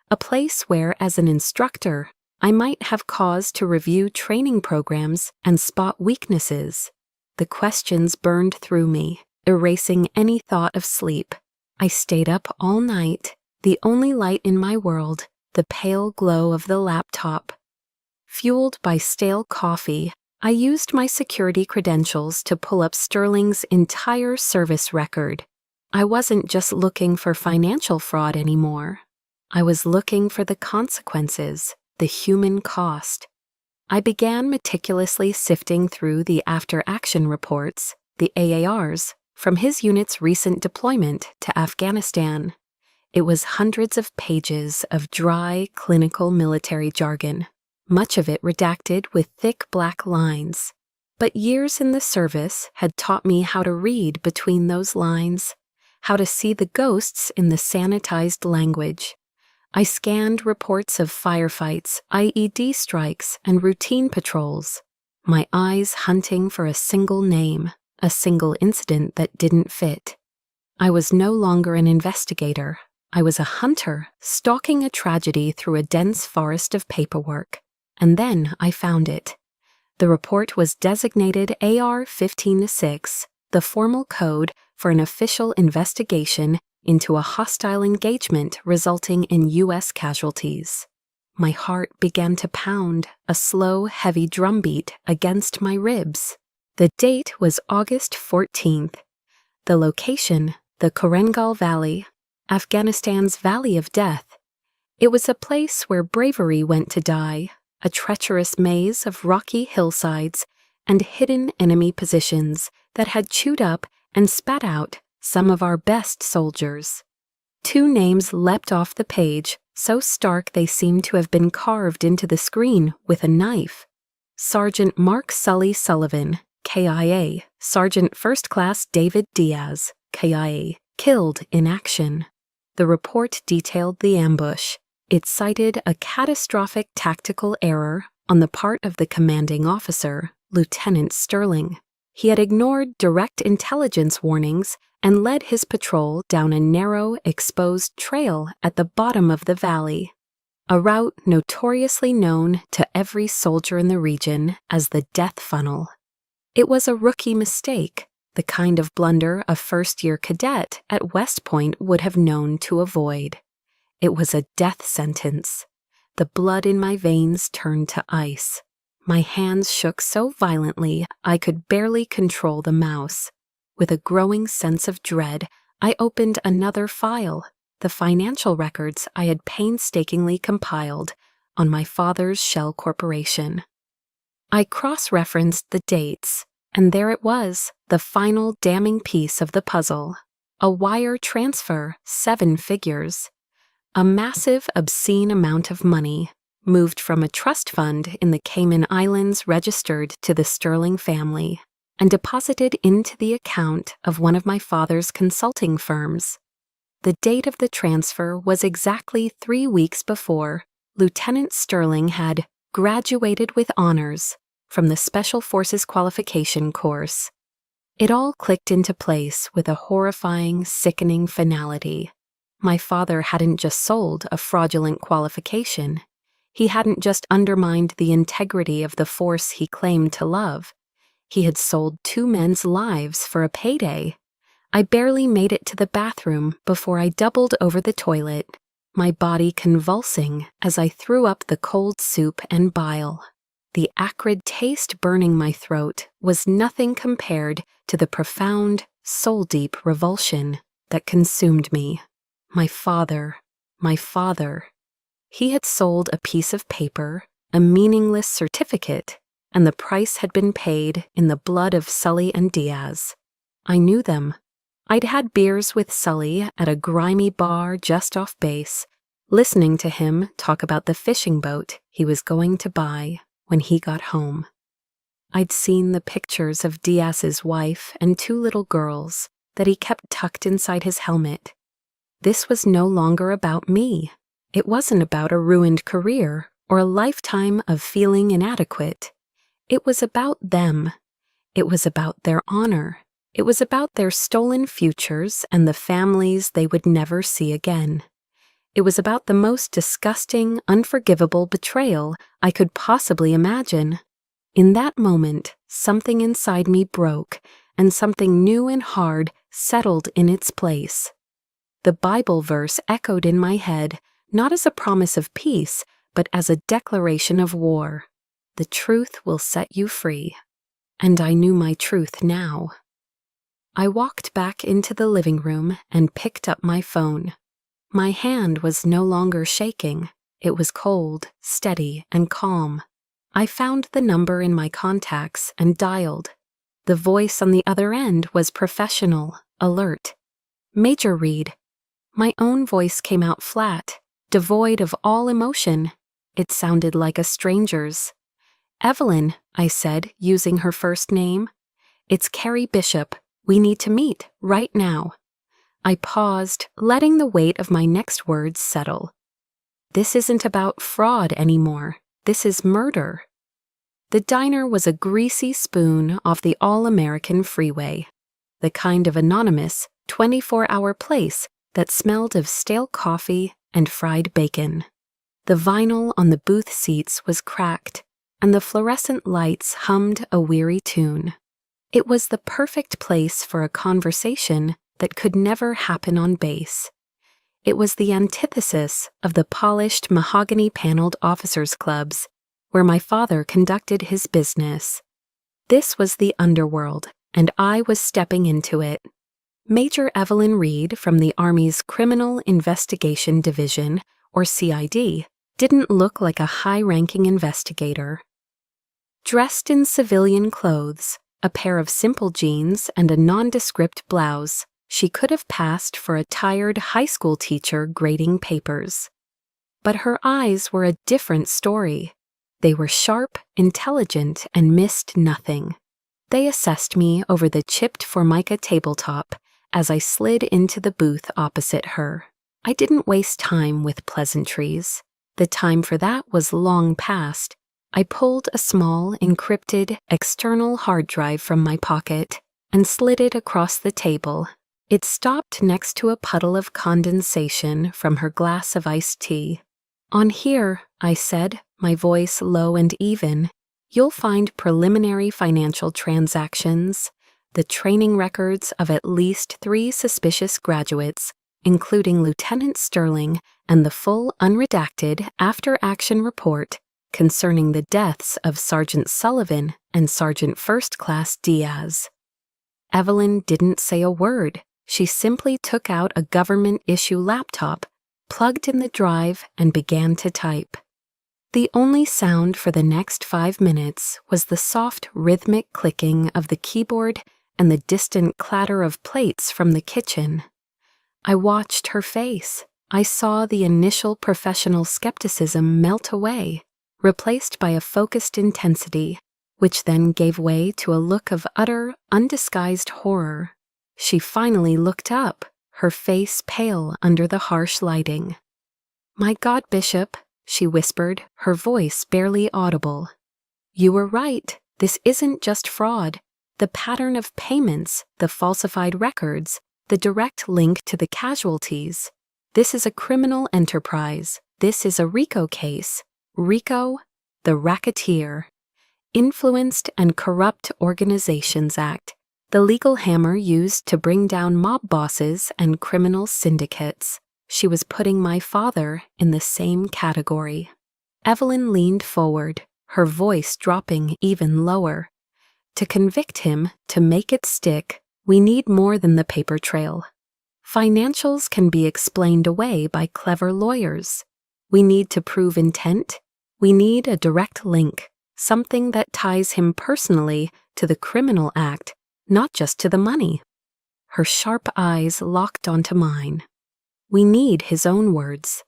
a place where, as an instructor, I might have cause to review training programs and spot weaknesses? The questions burned through me, erasing any thought of sleep. I stayed up all night, the only light in my world, the pale glow of the laptop. Fueled by stale coffee, I used my security credentials to pull up Sterling's entire service record. I wasn't just looking for financial fraud anymore. I was looking for the consequences, the human cost. I began meticulously sifting through the after-action reports, the AARs, from his unit's recent deployment to Afghanistan. It was hundreds of pages of dry, clinical military jargon, much of it redacted with thick black lines. But years in the service had taught me how to read between those lines, how to see the ghosts in the sanitized language. I scanned reports of firefights, IED strikes, and routine patrols, my eyes hunting for a single name, a single incident that didn't fit. I was no longer an investigator. I was a hunter, stalking a tragedy through a dense forest of paperwork. And then I found it. The report was designated AR-15-6, the formal code for an official investigation into a hostile engagement resulting in U.S. casualties. My heart began to pound, a slow, heavy drumbeat against my ribs. The date was August 14th. The location, the Korengal Valley, Afghanistan's Valley of Death. It was a place where bravery went to die, a treacherous maze of rocky hillsides and hidden enemy positions that had chewed up and spat out some of our best soldiers. Two names leapt off the page, so stark they seemed to have been carved into the screen with a knife. Sergeant Mark Sully Sullivan, KIA, Sergeant First Class David Diaz, KIA, killed in action. The report detailed the ambush. It cited a catastrophic tactical error on the part of the commanding officer, Lieutenant Sterling. He had ignored direct intelligence warnings and led his patrol down a narrow, exposed trail at the bottom of the valley, a route notoriously known to every soldier in the region as the death funnel. It was a rookie mistake, the kind of blunder a first-year cadet at West Point would have known to avoid. It was a death sentence. The blood in my veins turned to ice. My hands shook so violently I could barely control the mouse. With a growing sense of dread, I opened another file, the financial records I had painstakingly compiled on my father's shell corporation. I cross-referenced the dates, and there it was, the final damning piece of the puzzle. A wire transfer, 7 figures. A massive, obscene amount of money, moved from a trust fund in the Cayman Islands registered to the Sterling family, and deposited into the account of one of my father's consulting firms. The date of the transfer was exactly 3 weeks before Lieutenant Sterling had graduated with honors from the Special Forces qualification course. It all clicked into place with a horrifying, sickening finality. My father hadn't just sold a fraudulent qualification. He hadn't just undermined the integrity of the force he claimed to love. He had sold 2 men's lives for a payday. I barely made it to the bathroom before I doubled over the toilet, my body convulsing as I threw up the cold soup and bile. The acrid taste burning my throat was nothing compared to the profound, soul-deep revulsion that consumed me. My father. He had sold a piece of paper, a meaningless certificate, and the price had been paid in the blood of Sully and Diaz. I knew them. I'd had beers with Sully at a grimy bar just off base, listening to him talk about the fishing boat he was going to buy when he got home. I'd seen the pictures of Diaz's wife and 2 little girls that he kept tucked inside his helmet. This was no longer about me. It wasn't about a ruined career or a lifetime of feeling inadequate. It was about them. It was about their honor. It was about their stolen futures and the families they would never see again. It was about the most disgusting, unforgivable betrayal I could possibly imagine. In that moment, something inside me broke, and something new and hard settled in its place. The Bible verse echoed in my head, not as a promise of peace, but as a declaration of war. The truth will set you free. And I knew my truth now. I walked back into the living room and picked up my phone. My hand was no longer shaking. It was cold, steady, and calm. I found the number in my contacts and dialed. The voice on the other end was professional, alert. Major Reed. My own voice came out flat, devoid of all emotion. It sounded like a stranger's. "Evelyn," I said, using her first name. "It's Carrie Bishop. We need to meet, right now." I paused, letting the weight of my next words settle. This isn't about fraud anymore. This is murder. The diner was a greasy spoon off the All-American Freeway, the kind of anonymous, 24-hour place that smelled of stale coffee and fried bacon. The vinyl on the booth seats was cracked, and the fluorescent lights hummed a weary tune. It was the perfect place for a conversation that could never happen on base. It was the antithesis of the polished mahogany-paneled officers' clubs where my father conducted his business. This was the underworld, and I was stepping into it. Major Evelyn Reed from the Army's Criminal Investigation Division, or CID, didn't look like a high-ranking investigator. Dressed in civilian clothes, a pair of simple jeans and a nondescript blouse, she could have passed for a tired high school teacher grading papers. But her eyes were a different story. They were sharp, intelligent, and missed nothing. They assessed me over the chipped Formica tabletop as I slid into the booth opposite her. I didn't waste time with pleasantries. The time for that was long past. I pulled a small, encrypted, external hard drive from my pocket and slid it across the table. It stopped next to a puddle of condensation from her glass of iced tea. "On here," I said, my voice low and even, "you'll find preliminary financial transactions, the training records of at least 3 suspicious graduates, including Lieutenant Sterling, and the full unredacted after-action report concerning the deaths of Sergeant Sullivan and Sergeant First Class Diaz." Evelyn didn't say a word. She simply took out a government-issue laptop, plugged in the drive, and began to type. The only sound for the next 5 minutes was the soft, rhythmic clicking of the keyboard and the distant clatter of plates from the kitchen. I watched her face. I saw the initial professional skepticism melt away, replaced by a focused intensity, which then gave way to a look of utter, undisguised horror. She finally looked up, her face pale under the harsh lighting. "My God, Bishop," she whispered, her voice barely audible. "You were right. This isn't just fraud. The pattern of payments, the falsified records, the direct link to the casualties. This is a criminal enterprise. This is a RICO case. RICO, the Racketeer, Influenced and Corrupt Organizations Act, the legal hammer used to bring down mob bosses and criminal syndicates. She was putting my father in the same category. Evelyn leaned forward, her voice dropping even lower. To convict him, to make it stick, we need more than the paper trail. Financials can be explained away by clever lawyers. We need to prove intent. We need a direct link, something that ties him personally to the criminal act, not just to the money. Her sharp eyes locked onto mine. We need his own words.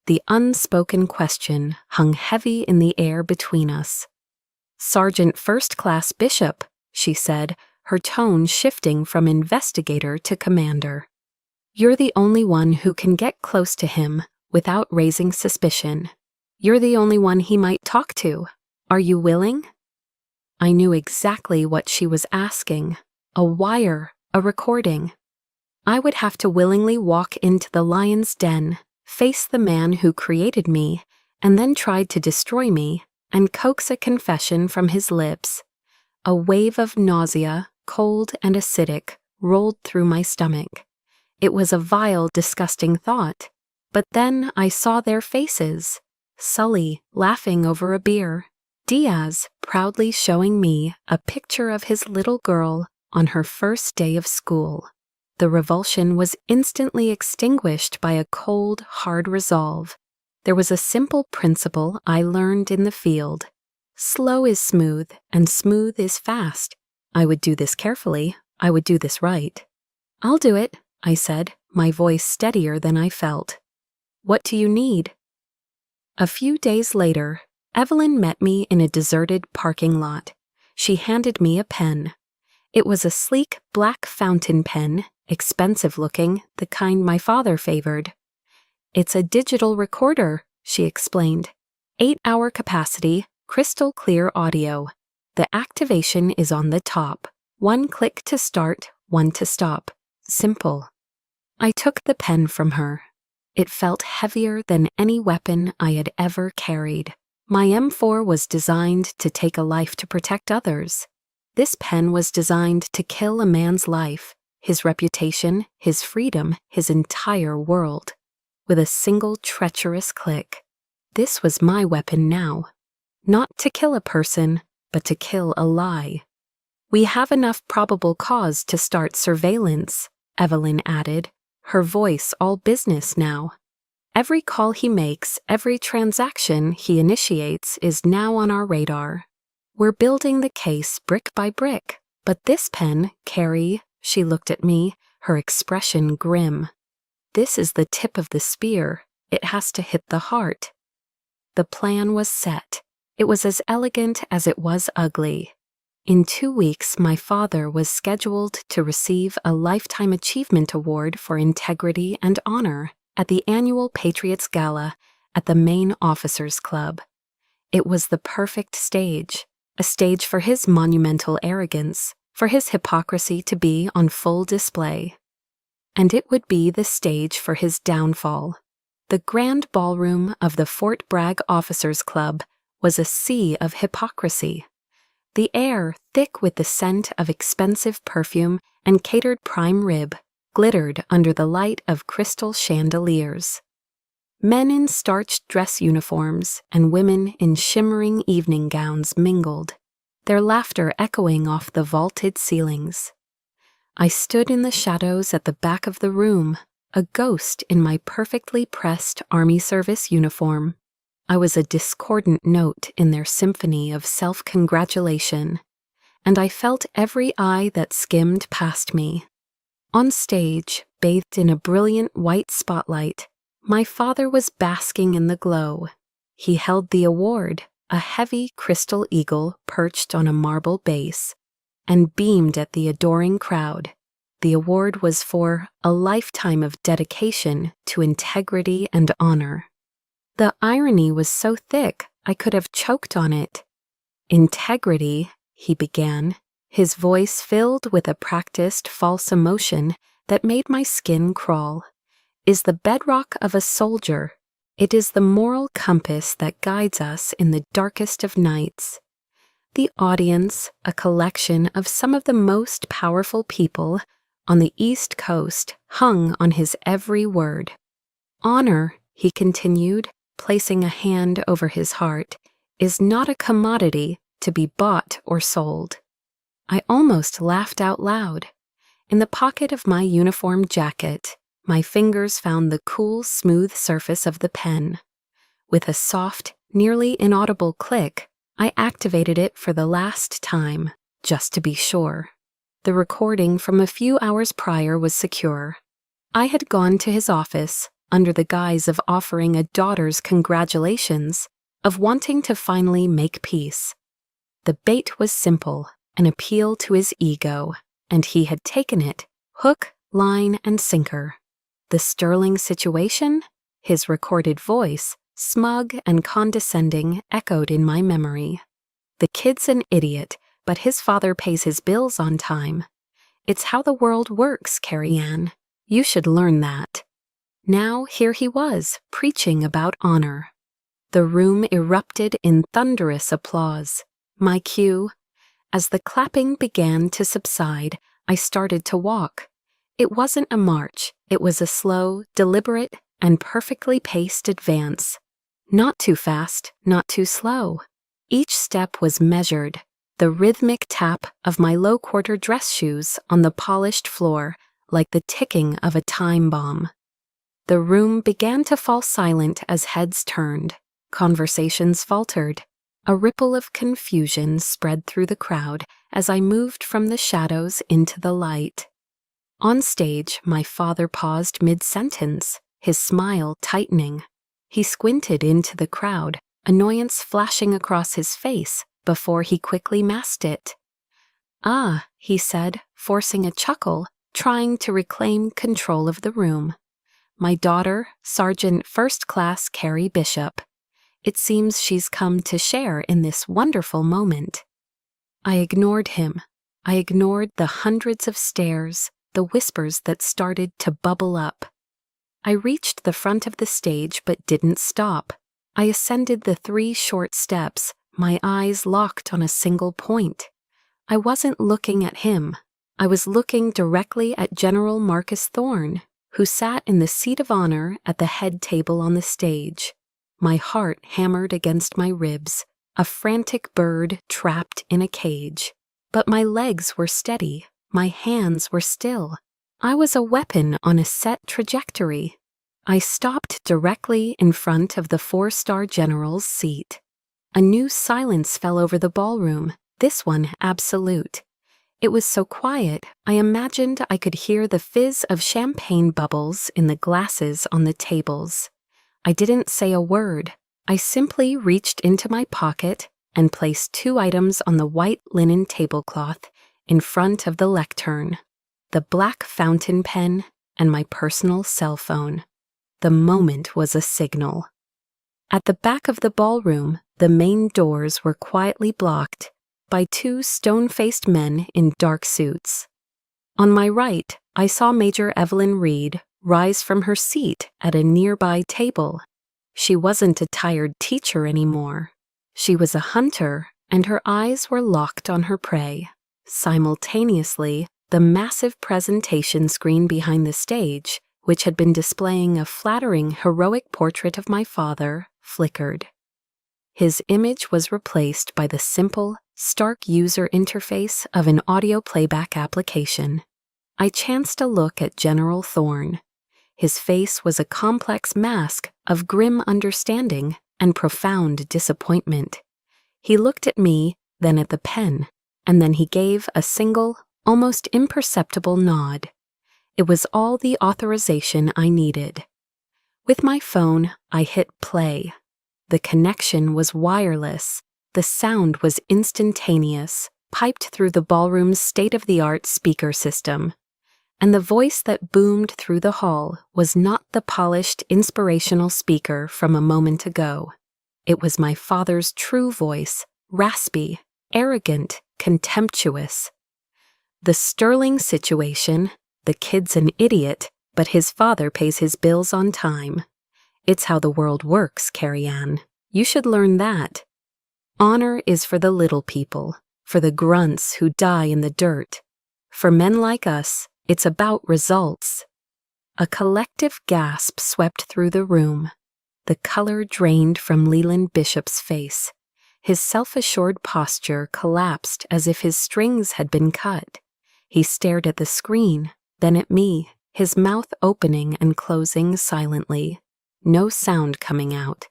The unspoken question hung heavy in the air between us. "Sergeant First Class Bishop," she said, her tone shifting from investigator to commander. "You're the only one who can get close to him without raising suspicion. You're the only one he might talk to. Are you willing?" I knew exactly what she was asking. A wire, a recording. I would have to willingly walk into the lion's den, face the man who created me, and then tried to destroy me, and coax a confession from his lips. A wave of nausea, cold and acidic, rolled through my stomach. It was a vile, disgusting thought. But then I saw their faces. Sully laughing over a beer. Diaz proudly showing me a picture of his little girl on her first day of school. The revulsion was instantly extinguished by a cold, hard resolve. There was a simple principle I learned in the field. Slow is smooth, and smooth is fast. I would do this carefully. I would do this right. "I'll do it," I said, my voice steadier than I felt. "What do you need?" A few days later, Evelyn met me in a deserted parking lot. She handed me a pen. It was a sleek black fountain pen, expensive looking, the kind my father favored. "It's a digital recorder," she explained. 8-hour capacity, crystal clear audio. The activation is on the top. 1 click to start, 1 to stop. Simple. I took the pen from her. It felt heavier than any weapon I had ever carried. My M4 was designed to take a life to protect others. This pen was designed to kill a man's life, his reputation, his freedom, his entire world. With a single treacherous click. This was my weapon now. Not to kill a person, but to kill a lie. "We have enough probable cause to start surveillance," Evelyn added, her voice all business now. "Every call he makes, every transaction he initiates is now on our radar. We're building the case brick by brick, but this pen, Carrie," she looked at me, her expression grim. "This is the tip of the spear. It has to hit the heart." The plan was set. It was as elegant as it was ugly. In 2 weeks, my father was scheduled to receive a Lifetime Achievement Award for Integrity and Honor at the annual Patriots Gala at the Maine Officers Club. It was the perfect stage, a stage for his monumental arrogance, for his hypocrisy to be on full display. And it would be the stage for his downfall. The grand ballroom of the Fort Bragg Officers Club was a sea of hypocrisy. The air, thick with the scent of expensive perfume and catered prime rib, glittered under the light of crystal chandeliers. Men in starched dress uniforms and women in shimmering evening gowns mingled, their laughter echoing off the vaulted ceilings. I stood in the shadows at the back of the room, a ghost in my perfectly pressed Army Service uniform. I was a discordant note in their symphony of self-congratulation, and I felt every eye that skimmed past me. On stage, bathed in a brilliant white spotlight, my father was basking in the glow. He held the award, a heavy crystal eagle perched on a marble base, and beamed at the adoring crowd. The award was for a lifetime of dedication to integrity and honor. The irony was so thick I could have choked on it. "Integrity," he began, his voice filled with a practiced false emotion that made my skin crawl. is the bedrock of a soldier. It is the moral compass that guides us in the darkest of nights. The audience, a collection of some of the most powerful people on the East Coast, hung on his every word. Honor, he continued, placing a hand over his heart, is not a commodity to be bought or sold. I almost laughed out loud. In the pocket of my uniform jacket, my fingers found the cool, smooth surface of the pen. With a soft, nearly inaudible click, I activated it for the last time, just to be sure. The recording from a few hours prior was secure. I had gone to his office under the guise of offering a daughter's congratulations, of wanting to finally make peace. The bait was simple, an appeal to his ego, and he had taken it, hook, line, and sinker. The sterling situation? His recorded voice, smug and condescending, echoed in my memory. The kid's an idiot, but his father pays his bills on time. It's how the world works, Carrie Ann. You should learn that. Now here he was, preaching about honor. The room erupted in thunderous applause. My cue. As the clapping began to subside, I started to walk. It wasn't a march, it was a slow, deliberate, and perfectly paced advance. Not too fast, not too slow. Each step was measured, the rhythmic tap of my low-quarter dress shoes on the polished floor like the ticking of a time bomb. The room began to fall silent as heads turned. Conversations faltered. A ripple of confusion spread through the crowd as I moved from the shadows into the light. On stage, my father paused mid-sentence, his smile tightening. He squinted into the crowd, annoyance flashing across his face before he quickly masked it. "Ah," he said, forcing a chuckle, trying to reclaim control of the room. "My daughter, Sergeant First Class Carrie Bishop. It seems she's come to share in this wonderful moment." I ignored him. I ignored the hundreds of stares, the whispers that started to bubble up. I reached the front of the stage but didn't stop. I ascended the 3 short steps, my eyes locked on a single point. I wasn't looking at him. I was looking directly at General Marcus Thorne, who sat in the seat of honor at the head table on the stage. My heart hammered against my ribs, a frantic bird trapped in a cage. But my legs were steady, my hands were still. I was a weapon on a set trajectory. I stopped directly in front of the 4-star general's seat. A new silence fell over the ballroom, this one absolute. It was so quiet, I imagined I could hear the fizz of champagne bubbles in the glasses on the tables. I didn't say a word. I simply reached into my pocket and placed 2 items on the white linen tablecloth in front of the lectern: the black fountain pen and my personal cell phone. The moment was a signal. At the back of the ballroom, the main doors were quietly blocked by 2 stone-faced men in dark suits. On my right, I saw Major Evelyn Reed rise from her seat at a nearby table. She wasn't a tired teacher anymore. She was a hunter, and her eyes were locked on her prey. Simultaneously, the massive presentation screen behind the stage, which had been displaying a flattering, heroic portrait of my father, flickered. His image was replaced by the simple, stark user interface of an audio playback application. I chanced a look at General Thorne. His face was a complex mask of grim understanding and profound disappointment. He looked at me, then at the pen, and then he gave a single, almost imperceptible nod. It was all the authorization I needed. With my phone, I hit play. The connection was wireless. The sound was instantaneous, piped through the ballroom's state-of-the-art speaker system. And the voice that boomed through the hall was not the polished, inspirational speaker from a moment ago. It was my father's true voice, raspy, arrogant, contemptuous. The sterling situation, the kid's an idiot, But his father pays his bills on time. It's how the world works, Carrie Ann. You should learn that. Honor is for the little people, for the grunts who die in the dirt. For men like us, it's about results. A collective gasp swept through the room. The color drained from Leland Bishop's face. His self-assured posture collapsed as if his strings had been cut. He stared at the screen, then at me, his mouth opening and closing silently. No sound coming out.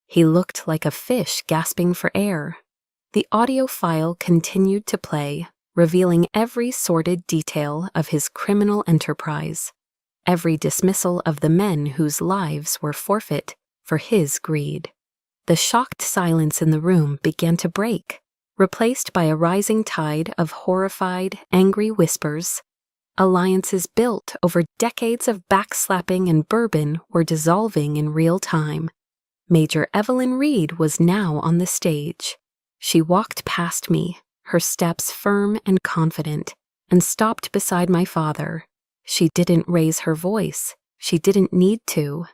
He looked like a fish gasping for air. The audio file continued to play, revealing every sordid detail of his criminal enterprise, every dismissal of the men whose lives were forfeit for his greed. The shocked silence in the room began to break, replaced by a rising tide of horrified, angry whispers. Alliances built over decades of backslapping and bourbon were dissolving in real time. Major Evelyn Reed was now on the stage. She walked past me, her steps firm and confident, and stopped beside my father. She didn't raise her voice. She didn't need to.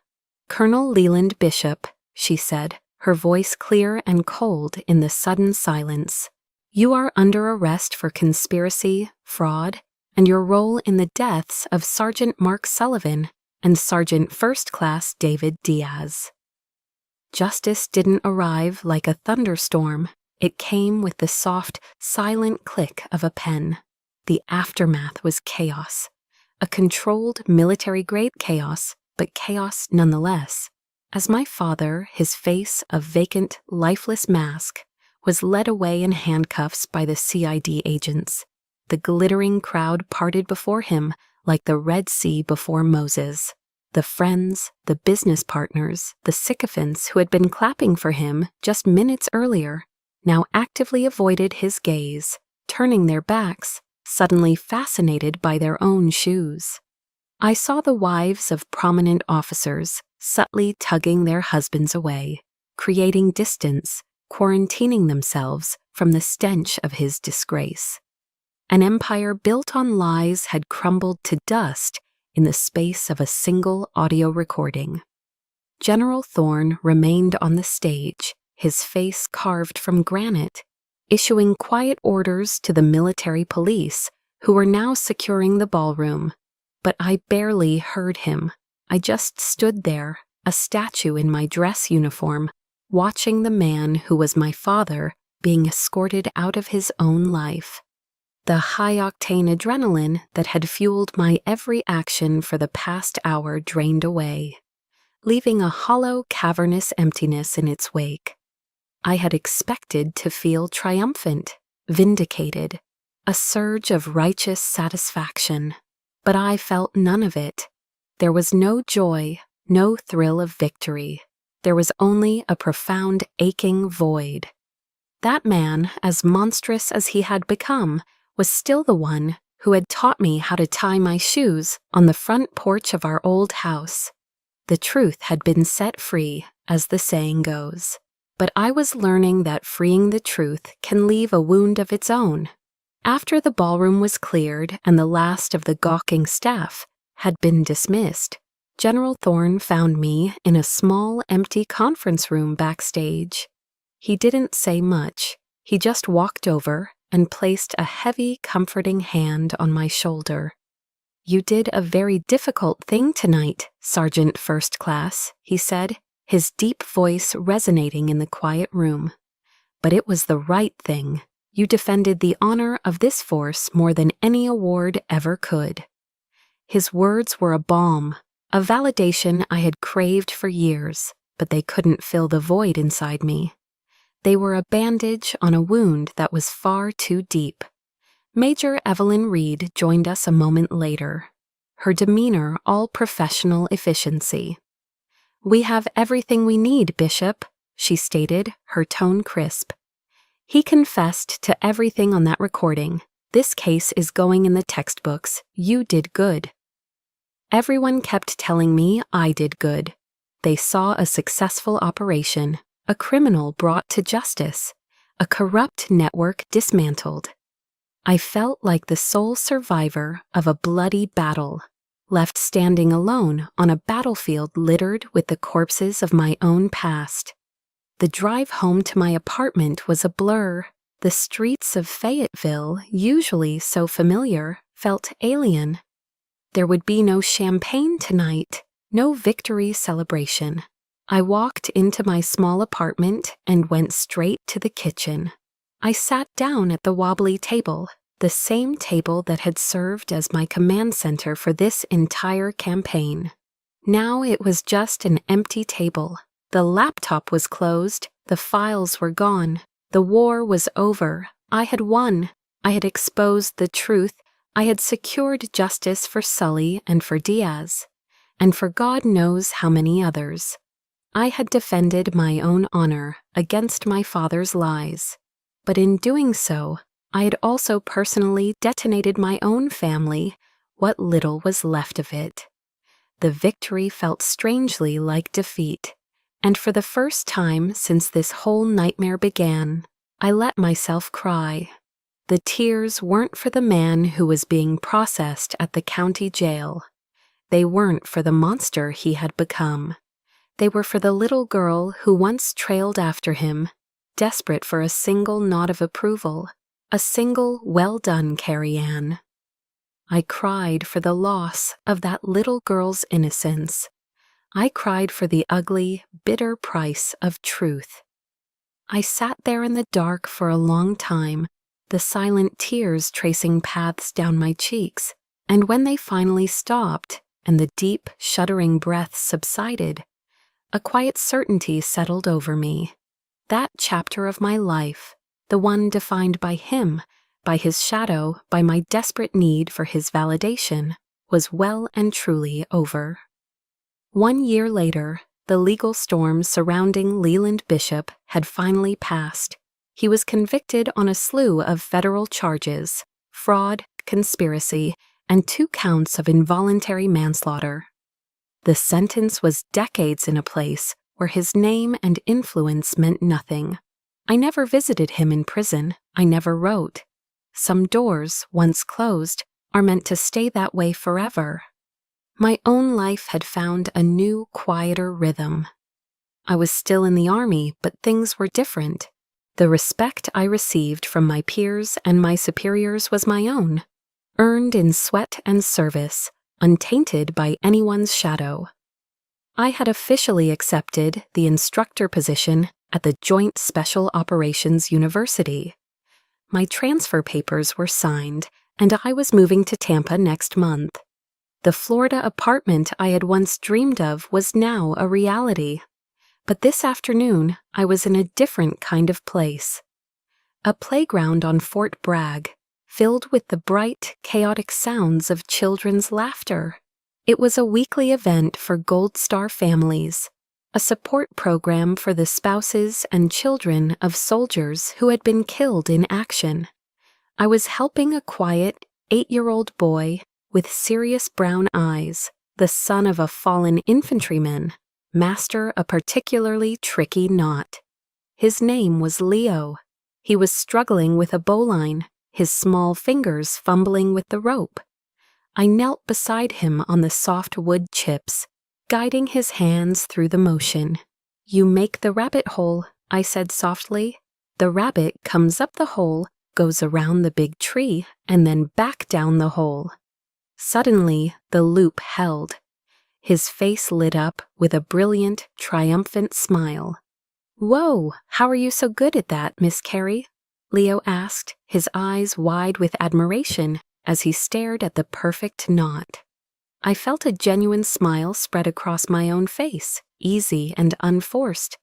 "Colonel Leland Bishop," she said, her voice clear and cold in the sudden silence. "You are under arrest for conspiracy, fraud, and your role in the deaths of Sergeant Mark Sullivan and Sergeant First Class David Diaz." Justice didn't arrive like a thunderstorm. It came with the soft, silent click of a pen. The aftermath was chaos. A controlled, military-grade chaos, but chaos nonetheless. As my father, his face a vacant, lifeless mask, was led away in handcuffs by the CID agents, the glittering crowd parted before him like the Red Sea before Moses. The friends, the business partners, the sycophants who had been clapping for him just minutes earlier, now actively avoided his gaze, turning their backs, suddenly fascinated by their own shoes. I saw the wives of prominent officers subtly tugging their husbands away, creating distance, quarantining themselves from the stench of his disgrace. An empire built on lies had crumbled to dust in the space of a single audio recording. General Thorne remained on the stage, his face carved from granite, issuing quiet orders to the military police who were now securing the ballroom. But I barely heard him. I just stood there, a statue in my dress uniform, watching the man who was my father being escorted out of his own life. The high-octane adrenaline that had fueled my every action for the past hour drained away, leaving a hollow, cavernous emptiness in its wake. I had expected to feel triumphant, vindicated, a surge of righteous satisfaction, but I felt none of it. There was no joy, no thrill of victory. There was only a profound, aching void. That man, as monstrous as he had become, was still the one who had taught me how to tie my shoes on the front porch of our old house. The truth had been set free, as the saying goes. But I was learning that freeing the truth can leave a wound of its own. After the ballroom was cleared and the last of the gawking staff had been dismissed, General Thorne found me in a small, empty conference room backstage. He didn't say much. He just walked over and placed a heavy, comforting hand on my shoulder. "You did a very difficult thing tonight, Sergeant First Class," he said, his deep voice resonating in the quiet room. "But it was the right thing. You defended the honor of this force more than any award ever could." His words were a balm, a validation I had craved for years, but they couldn't fill the void inside me. They were a bandage on a wound that was far too deep. Major Evelyn Reed joined us a moment later, her demeanor all professional efficiency. "We have everything we need, Bishop," she stated, her tone crisp. "He confessed to everything on that recording. This case is going in the textbooks. You did good." Everyone kept telling me I did good. They saw a successful operation, a criminal brought to justice, a corrupt network dismantled. I felt like the sole survivor of a bloody battle, left standing alone on a battlefield littered with the corpses of my own past. The drive home to my apartment was a blur. The streets of Fayetteville, usually so familiar, felt alien. There would be no champagne tonight, no victory celebration. I walked into my small apartment and went straight to the kitchen. I sat down at the wobbly table, the same table that had served as my command center for this entire campaign. Now it was just an empty table. The laptop was closed, the files were gone. The war was over. I had won. I had exposed the truth. I had secured justice for Sully and for Diaz, and for God knows how many others. I had defended my own honor against my father's lies, but in doing so, I had also personally detonated my own family, what little was left of it. The victory felt strangely like defeat, and for the first time since this whole nightmare began, I let myself cry. The tears weren't for the man who was being processed at the county jail. They weren't for the monster he had become. They were for the little girl who once trailed after him, desperate for a single nod of approval, a single "well done, Carrie Ann." I cried for the loss of that little girl's innocence. I cried for the ugly, bitter price of truth. I sat there in the dark for a long time, the silent tears tracing paths down my cheeks, and when they finally stopped and the deep, shuddering breaths subsided, a quiet certainty settled over me. That chapter of my life, the one defined by him, by his shadow, by my desperate need for his validation, was well and truly over. 1 year later, the legal storm surrounding Leland Bishop had finally passed. He was convicted on a slew of federal charges: fraud, conspiracy, and 2 counts of involuntary manslaughter. The sentence was decades in a place where his name and influence meant nothing. I never visited him in prison. I never wrote. Some doors, once closed, are meant to stay that way forever. My own life had found a new, quieter rhythm. I was still in the army, but things were different. The respect I received from my peers and my superiors was my own, earned in sweat and service, untainted by anyone's shadow. I had officially accepted the instructor position at the Joint Special Operations University. My transfer papers were signed, and I was moving to Tampa next month. The Florida apartment I had once dreamed of was now a reality. But this afternoon, I was in a different kind of place. A playground on Fort Bragg, filled with the bright, chaotic sounds of children's laughter. It was a weekly event for Gold Star families, a support program for the spouses and children of soldiers who had been killed in action. I was helping a quiet, 8-year-old boy with serious brown eyes, the son of a fallen infantryman, master a particularly tricky knot. His name was Leo. He was struggling with a bowline, his small fingers fumbling with the rope. I knelt beside him on the soft wood chips, guiding his hands through the motion. "You make the rabbit hole," I said softly. "The rabbit comes up the hole, goes around the big tree, and then back down the hole." Suddenly, the loop held. His face lit up with a brilliant, triumphant smile. "Whoa, how are you so good at that, Miss Carrie?" Leo asked, his eyes wide with admiration as he stared at the perfect knot. I felt a genuine smile spread across my own face, easy and unforced.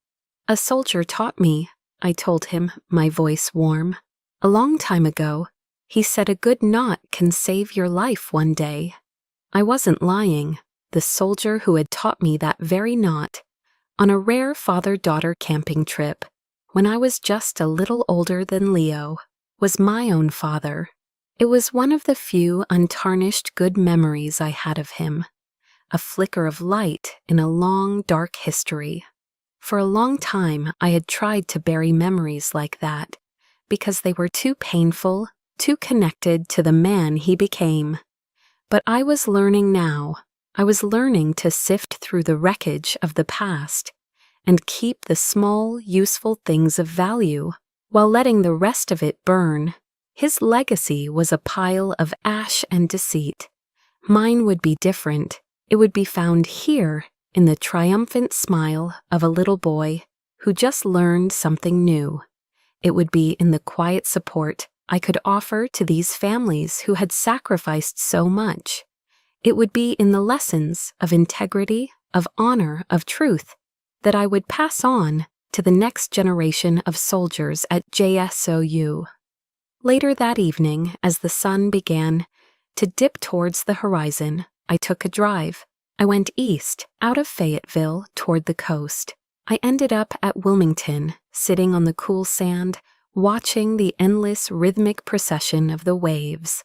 "A soldier taught me," I told him, my voice warm. "A long time ago. He said a good knot can save your life one day." I wasn't lying. The soldier who had taught me that very knot, on a rare father-daughter camping trip, when I was just a little older than Leo, was my own father. It was one of the few untarnished good memories I had of him, a flicker of light in a long, dark history. For a long time, I had tried to bury memories like that, because they were too painful, too connected to the man he became. But I was learning now. I was learning to sift through the wreckage of the past and keep the small, useful things of value while letting the rest of it burn. His legacy was a pile of ash and deceit. Mine would be different. It would be found here in the triumphant smile of a little boy who just learned something new. It would be in the quiet support I could offer to these families who had sacrificed so much. It would be in the lessons of integrity, of honor, of truth that I would pass on to the next generation of soldiers at JSOU. Later that evening, as the sun began to dip towards the horizon, I took a drive. I went east, out of Fayetteville, toward the coast. I ended up at Wilmington, sitting on the cool sand, watching the endless rhythmic procession of the waves.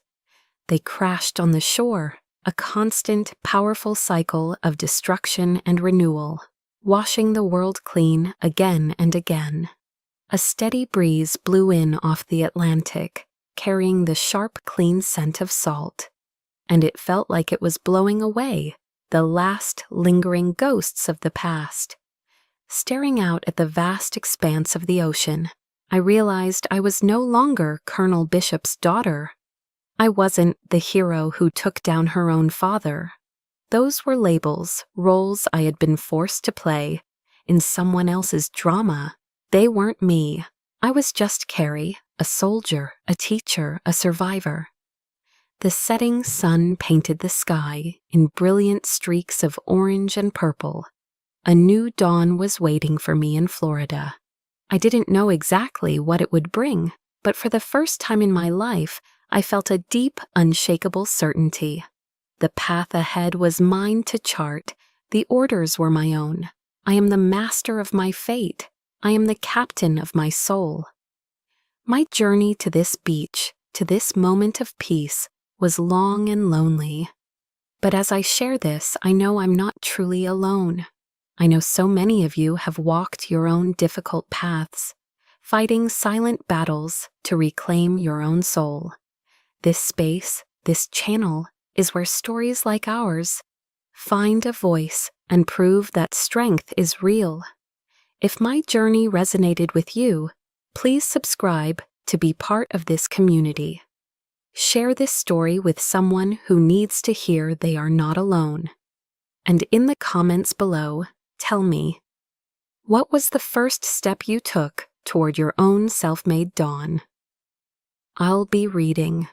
They crashed on the shore, a constant, powerful cycle of destruction and renewal, washing the world clean again and again. A steady breeze blew in off the Atlantic, carrying the sharp, clean scent of salt, and it felt like it was blowing away the last lingering ghosts of the past. Staring out at the vast expanse of the ocean, I realized I was no longer Colonel Bishop's daughter. I wasn't the hero who took down her own father. Those were labels, roles I had been forced to play in someone else's drama. They weren't me. I was just Carrie, a soldier, a teacher, a survivor. The setting sun painted the sky in brilliant streaks of orange and purple. A new dawn was waiting for me in Florida. I didn't know exactly what it would bring, but for the first time in my life, I felt a deep, unshakable certainty. The path ahead was mine to chart. The orders were my own. I am the master of my fate. I am the captain of my soul. My journey to this beach, to this moment of peace, was long and lonely. But as I share this, I know I'm not truly alone. I know so many of you have walked your own difficult paths, fighting silent battles to reclaim your own soul. This space, this channel, is where stories like ours find a voice and prove that strength is real. If my journey resonated with you, please subscribe to be part of this community. Share this story with someone who needs to hear they are not alone. And in the comments below, tell me, what was the first step you took toward your own self-made dawn? I'll be reading.